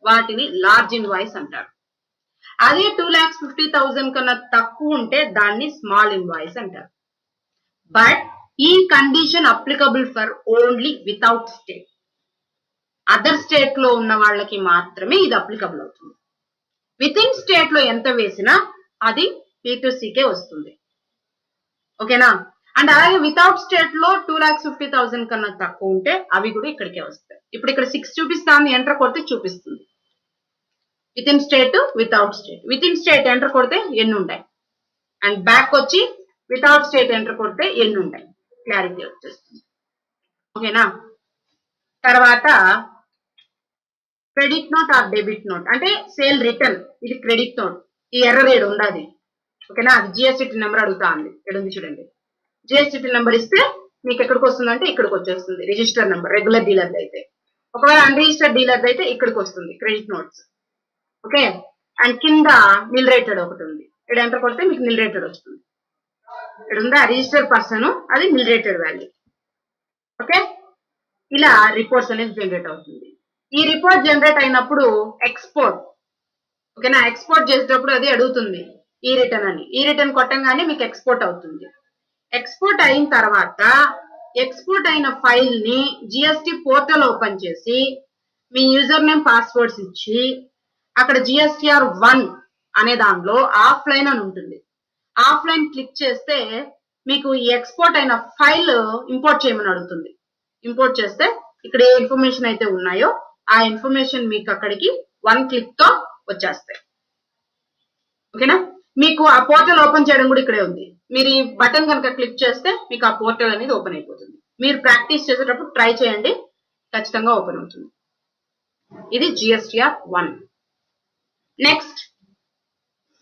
వాటిని లార్జ్ ఇన్వాయిస్ అంటారు. అదే 2,50,000 కన్నా తక్కువ ఉంటే దాన్ని స్మాల్ ఇన్వాయిస్ అంటారు. బట్ ఈ condition applicable for only without state. Other state లో ఉన్న వాళ్ళకి మాత్రమే ఇది అప్లికబుల్ అవుతుంది. విత్ ఇన్ స్టేట్ లో ఎంత వేసినా అది P2Cకే వస్తుంది. ఓకేనా? అండ్ అలాగే వితౌట్ స్టేట్ లో 2,50,000 కన్నా తక్కువ ఉంటే అవి కూడా ఇక్కడికే వస్తాయి. ఇప్పుడు ఇక్కడ 6 చూపిస్తాను, ఎంటర్ కొడితే చూపిస్తుంది. With in state, without state. With in state enter కొడితే ఎన్ని ఉంటాయి, అండ్ బ్యాక్ వచ్చి వితౌట్ స్టేట్ ఎంటర్ కొడితే ఎన్ని ఉంటాయి, క్లారిటీ వచ్చేస్తుంది. ఓకేనా? తర్వాత credit note are debit note అంటే సేల్ రిటర్న్, ఇది క్రెడిట్ నోట్. ఈ ఎర్రర్ ఏడు ఉండాలి. ఓకేనా? అది జిఎస్టి నెంబర్ అడుగుతా ఉంది. ఉంది చూడండి. జిఎస్టి నెంబర్ ఇస్తే మీకు ఎక్కడికి వస్తుంది అంటే ఇక్కడికి వచ్చేస్తుంది. రిజిస్టర్ నెంబర్ రెగ్యులర్ డీలర్ అయితే, ఒకవేళ అన్రిజిస్టర్డ్ డీలర్ అయితే ఇక్కడికి వస్తుంది క్రెడిట్ నోట్స్. ఓకే? అండ్ కింద నిల్ రేటెడ్ ఒకటి ఉంది. ఇక్కడ ఎంటర్ కొడితే మీకు నిల్ రేటెడ్ వస్తుంది. ఇక్కడ ఉందా రిజిస్టర్ పర్సన్, అది నిల్ రేటెడ్ వాల్యూ. ఓకే? ఇలా రిపోర్ట్స్ అనేది జనరేట్ అవుతుంది. ఈ రిపోర్ట్ జనరేట్ అయినప్పుడు ఎక్స్పోర్ట్. ఓకేనా? ఎక్స్పోర్ట్ చేసేటప్పుడు అది అడుగుతుంది ఈ రిటర్న్ అని. ఈ రిటర్న్ కొట్టంగానే మీకు ఎక్స్పోర్ట్ అవుతుంది. ఎక్స్పోర్ట్ అయిన తర్వాత ఎక్స్పోర్ట్ అయిన ఫైల్ ని జిఎస్టి పోర్టల్ ఓపెన్ చేసి మీ యూజర్ నేమ్ పాస్వర్డ్స్ ఇచ్చి అక్కడ GSTR1 అనే దానిలో ఆఫ్లైన్ అని ఉంటుంది. ఆఫ్లైన్ క్లిక్ చేస్తే మీకు ఈ ఎక్స్పోర్ట్ అయిన ఫైల్ ఇంపోర్ట్ చేయమని అడుగుతుంది. ఇంపోర్ట్ చేస్తే ఇక్కడ ఏ ఇన్ఫర్మేషన్ అయితే ఉన్నాయో ఆ ఇన్ఫర్మేషన్ మీకు అక్కడికి 1 క్లిక్ తో వచ్చేస్తాయి. ఓకేనా? మీకు ఆ పోర్టల్ ఓపెన్ చేయడం కూడా ఇక్కడే ఉంది. మీరు ఈ బటన్ కనుక క్లిక్ చేస్తే మీకు ఆ పోర్టల్ అనేది ఓపెన్ అయిపోతుంది. మీరు ప్రాక్టీస్ చేసేటప్పుడు ట్రై చేయండి, ఖచ్చితంగా ఓపెన్ అవుతుంది. ఇది GSTR1. నెక్స్ట్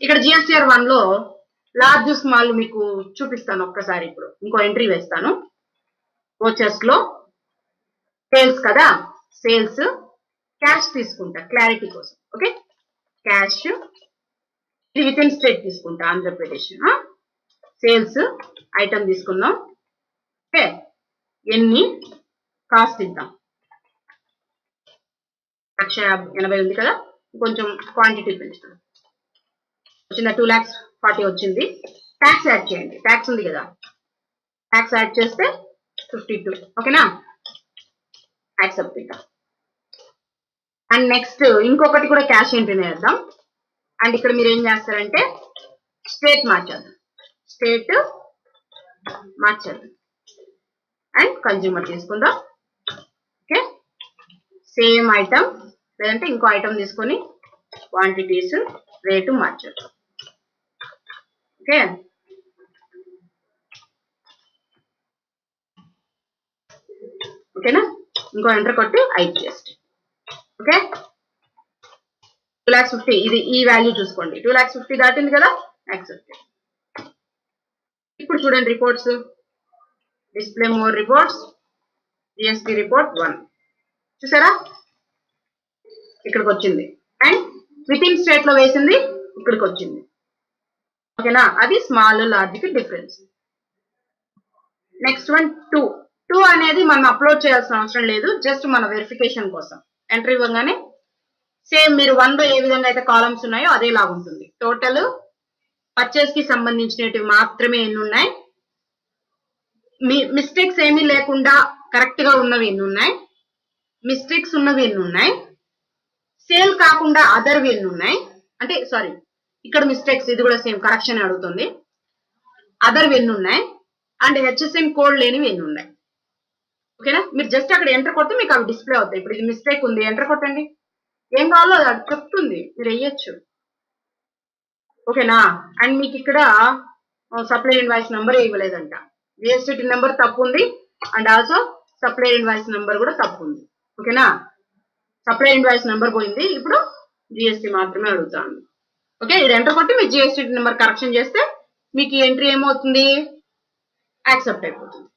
ఇక్కడ GSTR1 లో లార్జ్ స్మాల్ మీకు చూపిస్తాను ఒక్కసారి. ఇప్పుడు ఇంకో ఎంట్రీ వేస్తాను. వోచర్స్ లో సేల్స్ కదా, సేల్స్ క్యాష్ తీసుకుంటా క్లారిటీ కోసం. ఓకే? క్యాష్ ఇది విత్ ఇన్ స్టేట్ తీసుకుంటా, ఆంధ్రప్రదేశ్. సేల్స్ ఐటమ్ తీసుకుందాం. ఓకే? ఎన్ని కాస్ట్ ఇద్దాం, 1,80,000 ఉంది కదా, కొంచెం క్వాంటిటీ పెంచుతాం. వచ్చిందా? 2,40,000 వచ్చింది. ట్యాక్స్ యాడ్ చేయండి. ట్యాక్స్ ఉంది కదా, ట్యాక్స్ యాడ్ చేస్తే 52. ఓకేనా? యాక్సెప్ట్ ఇద్దాం. అండ్ నెక్స్ట్ ఇంకొకటి కూడా క్యాష్ ఎంట్రీ వేద్దాం. అండ్ ఇక్కడ మీరు ఏం చేస్తారంటే స్టేట్ మార్చేద్దాం. స్టేట్ మార్చేద్దాం అండ్ కన్జ్యూమర్ తీసుకుందాం. ఓకే? సేమ్ ఐటమ్ లేదంటే ఇంకో ఐటమ్ తీసుకొని క్వాంటిటీస్ రేటు మార్చేద్దాం. ఓకే? ఓకేనా? ఇంకో ఎంటర్ కొట్టి IGST. ఓకే? 2,50,000 ఇది ఈ వాల్యూ చూసుకోండి. 2,50,000 దాటింది కదా, యాక్సెప్ట్. ఇప్పుడు చూడండి reports, display more reports, GST report 1 చూసారా, ఇక్కడికి వచ్చింది. అండ్ విత్ ఇన్ స్టేట్ లో వేసింది ఇక్కడికి వచ్చింది. ఓకేనా? అది స్మాల్ లార్జ్ కి డిఫరెన్స్. నెక్స్ట్ వన్ 2 అనేది మనం అప్లోడ్ చేయాల్సిన అవసరం లేదు, జస్ట్ మన వెరిఫికేషన్ కోసం. ఎంట్రీ ఇవ్వగానే సేమ్ మీరు 1 లో ఏ విధంగా అయితే కాలమ్స్ ఉన్నాయో అదే లాగా ఉంటుంది. టోటల్ పర్చేస్ కి సంబంధించినవి మాత్రమే ఎన్ని ఉన్నాయి, మిస్టేక్స్ ఏమీ లేకుండా కరెక్ట్ గా ఉన్నవి ఎన్ని ఉన్నాయి, మిస్టేక్స్ ఉన్నవి ఎన్ని ఉన్నాయి, సేల్ కాకుండా అదర్వి ఎన్ని ఉన్నాయి, అంటే సారీ ఇక్కడ మిస్టేక్స్, ఇది కూడా సేమ్ కరెక్షన్ అడుగుతుంది, అదర్వి ఎన్ని ఉన్నాయి, అండ్ హెచ్ఎస్ఎన్ కోడ్ లేనివి ఎన్ని ఉన్నాయి. ఓకేనా, మీరు జస్ట్ అక్కడ ఎంటర్ కొడితే మీకు అవి డిస్ప్లే అవుతాయి. ఇప్పుడు ఇది మిస్టేక్ ఉంది, ఎంటర్ కొట్టండి, ఏం కావాలో అది చెప్తుంది, మీరు వేయచ్చు. ఓకేనా, అండ్ మీకు ఇక్కడ సప్లై ఇన్వాయిస్ నెంబర్ ఇవ్వలేదంట, జిఎస్టీ నెంబర్ తప్పు ఉంది, and also supply invoice number కూడా తప్పు ఉంది. ఓకేనా, సప్లై ఇన్వాయిస్ నెంబర్ పోయింది, ఇప్పుడు జిఎస్టీ మాత్రమే అడుగుతాను. ఓకే, ఇది ఎంటర్ కొట్టి మీరు జిఎస్టీ నెంబర్ కరెక్షన్ చేస్తే మీకు ఈ ఎంట్రీ ఏమవుతుంది, యాక్సెప్ట్ అయిపోతుంది.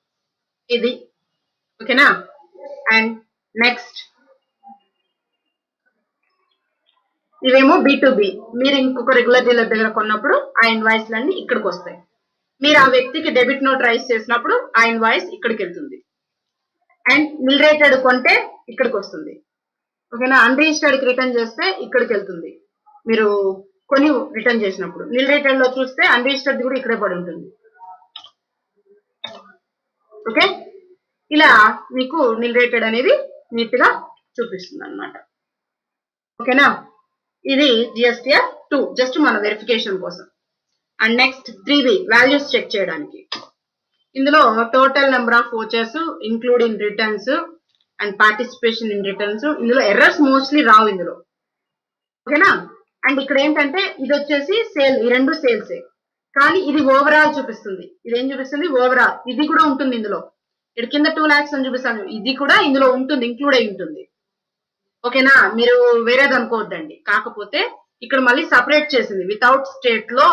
ఇది ఓకేనా. అండ్ నెక్స్ట్ ఇవేమో B2B, మీరు ఇంకొక రెగ్యులర్ డీలర్ దగ్గర కొన్నప్పుడు ఆ ఇన్వాయిస్ లన్నీ ఇక్కడికి వస్తాయి. మీరు ఆ వ్యక్తికి డెబిట్ నోట్ రైజ్ చేసినప్పుడు ఆ ఇన్వాయిస్ ఇక్కడికి వెళ్తుంది. అండ్ నిల్ రేటెడ్ కొంటే ఇక్కడికి వస్తుంది. ఓకేనా, అన్రిజిస్టర్డ్ కి రిటర్న్ చేస్తే ఇక్కడికి వెళ్తుంది. మీరు కొని రిటర్న్ చేసినప్పుడు నిల్ రేటెడ్ లో చూస్తే అన్రిజిస్టర్డ్ కూడా ఇక్కడే పడి ఉంటుంది. ఓకే, ఇలా మీకు నిల్ రేటెడ్ అనేది నీట్ గా చూపిస్తుంది అన్నమాట. ఓకేనా, ఇది GSTR 2 జస్ట్ మన వెరిఫికేషన్ కోసం. And next 3B values check చేయడానికి. ఇందులో total number of vouchers including returns and participation in returns, ఇందులో ఎర్రర్స్ మోస్ట్లీ రావు ఇందులో. ఓకేనా, అండ్ ఇక్కడ ఏంటంటే ఇది వచ్చేసి సేల్, ఈ రెండు సేల్సే, కానీ ఇది ఓవరాల్ చూపిస్తుంది. ఇది ఏం చూపిస్తుంది, ఓవరాల్. ఇది కూడా ఉంటుంది ఇందులో, ఇక్కడ కింద 2 lakhs అని చూపిస్తాను, ఇది కూడా ఇందులో ఉంటుంది, ఇంక్లూడ్ అయి ఉంటుంది. ఓకేనా, మీరు వేరేది అనుకోవద్దండి. కాకపోతే ఇక్కడ మళ్ళీ సపరేట్ చేసింది, వితౌట్ స్టేట్ లో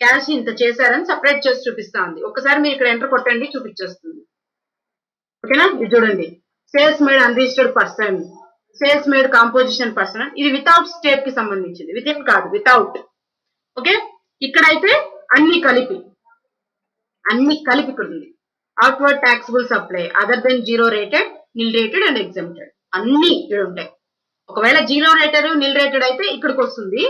క్యాష్ ఇంత చేశారని సపరేట్ చేసి చూపిస్తా ఉంది. ఒకసారి మీరు ఇక్కడ ఎంటర్ కొట్టండి, చూపించేస్తుంది. ఓకేనా, ఇది చూడండి, sales made unregistered person, sales made composition person, ఇది వితౌట్ స్టేట్ కి సంబంధించింది, విత్ ఇన్ కాదు, వితౌట్. ఓకే, ఇక్కడైతే అన్ని కలిపి ఇక్కడ ఉంది. Outward taxable supply other than zero rated, nil rated and exempted అన్ని ఇక్కడ ఉంటాయి. ఒకవేళ జీరో రేటెడ్ నిల్ రేటెడ్ అయితే ఇక్కడికి వస్తుంది,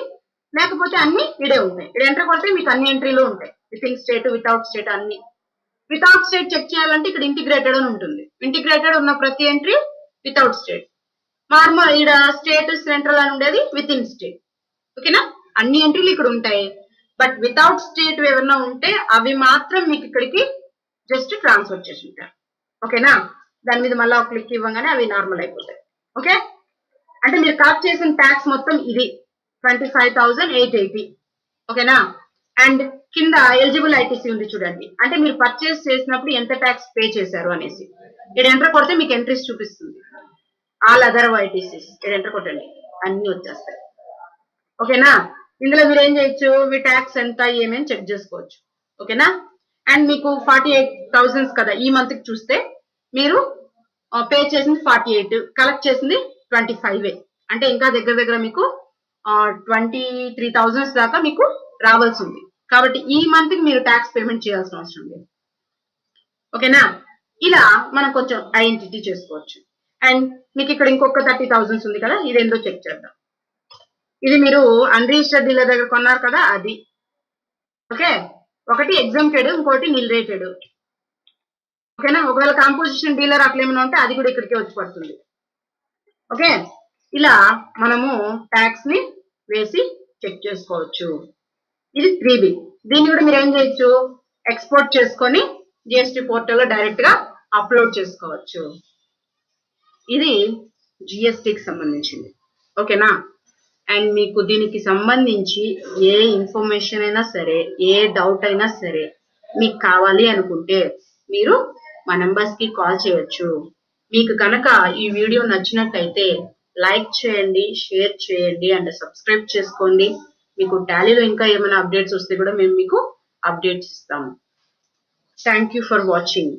లేకపోతే అన్ని ఇడే ఉంటాయి. ఇక్కడ ఎంటర్ కొడితే మీకు అన్ని ఎంట్రీలు ఉంటాయి, with in state, without state అన్ని. వితౌట్ స్టేట్ చెక్ చేయాలంటే ఇక్కడ ఇంటిగ్రేటెడ్ అని ఉంటుంది, ఇంటిగ్రేటెడ్ ఉన్న ప్రతి ఎంట్రీ వితౌట్ స్టేట్. నార్మల్ ఇక్కడ స్టేట్ సెంట్రల్ అని ఉండేది విత్ ఇన్ స్టేట్. ఓకేనా, అన్ని ఎంట్రీలు ఇక్కడ ఉంటాయి, బట్ వితౌట్ స్టేట్ ఏమన్నా ఉంటే అవి మాత్రం మీకు ఇక్కడికి జస్ట్ ట్రాన్స్ఫర్ చేసి ఉంటారు. ఓకేనా, దాని మీద మళ్ళీ ఒక క్లిక్ ఇవ్వగానే అవి నార్మల్ అయిపోతాయి. ఓకే, అంటే మీరు కలెక్ట్ చేసిన ట్యాక్స్ మొత్తం ఇది 25,880. ఓకేనా, అండ్ కింద ఎలిజిబుల్ ఐటీసీ ఉంది చూడండి, అంటే మీరు పర్చేస్ చేసినప్పుడు ఎంత ట్యాక్స్ పే చేశారు అనేసి. ఇక్కడ ఎంటర్ కొడితే మీకు ఎంట్రీస్ చూపిస్తుంది, ఆల్ అదర్ ఐటీసీస్. ఇక్కడ ఎంటర్ కొట్టండి, అన్ని వచ్చేస్తాయి. ఓకేనా, ఇందులో మీరు ఏం చేయొచ్చు, మీ ట్యాక్స్ ఎంత ఏమేమి చెక్ చేసుకోవచ్చు. ఓకేనా, అండ్ మీకు 48,000 కదా ఈ మంత్ కి చూస్తే, మీరు పే చేసింది 48, కలెక్ట్ చేసింది 25, అంటే ఇంకా దగ్గర దగ్గర మీకు 23,000 దాకా మీకు రావాల్సి ఉంది. కాబట్టి ఈ మంత్ కి మీరు ట్యాక్స్ పేమెంట్ చేయాల్సిన అవసరం లేదు. ఓకేనా, ఇలా మనం కొంచెం ఐడెంటిటీ చేసుకోవచ్చు. అండ్ మీకు ఇక్కడ ఇంకొక 30,000 ఉంది కదా, ఇది ఏందో చెక్ చేద్దాం. ఇది మీరు అన్రిజిస్టర్డ్ డీలర్ దగ్గర కొన్నారు కదా, అది. ఓకే, ఒకటి ఎగ్జామ్టెడ్, ఇంకోటి నిల్ రేటెడ్. ఓకేనా, ఒకవేళ కాంపోజిషన్ డీలర్ అట్లా ఏమైనా ఉంటే అది కూడా ఇక్కడికి వచ్చి పడుతుంది. ఓకే, ఇలా మనము ట్యాక్స్ ని వేసి చెక్ చేసుకోవచ్చు. ఇది 3B. దీన్ని కూడా మీరు ఏం చేయొచ్చు, ఎక్స్పోర్ట్ చేసుకొని జిఎస్టీ పోర్టల్లో డైరెక్ట్ గా అప్లోడ్ చేసుకోవచ్చు. ఇది జిఎస్టీకి సంబంధించింది. ఓకేనా, అండ్ మీకు దీనికి సంబంధించి ఏ ఇన్ఫర్మేషన్ అయినా సరే, ఏ డౌట్ అయినా సరే మీకు కావాలి అనుకుంటే మీరు మా నెంబర్స్ కి కాల్ చేయొచ్చు. మీకు కనుక ఈ వీడియో నచ్చినట్టయితే లైక్ చేయండి, షేర్ చేయండి అండ్ సబ్స్క్రైబ్ చేసుకోండి. మీకు టాలీలో ఇంకా ఏమైనా అప్డేట్స్ వస్తే కూడా మేము మీకు అప్డేట్స్ ఇస్తాము. Thank you for watching.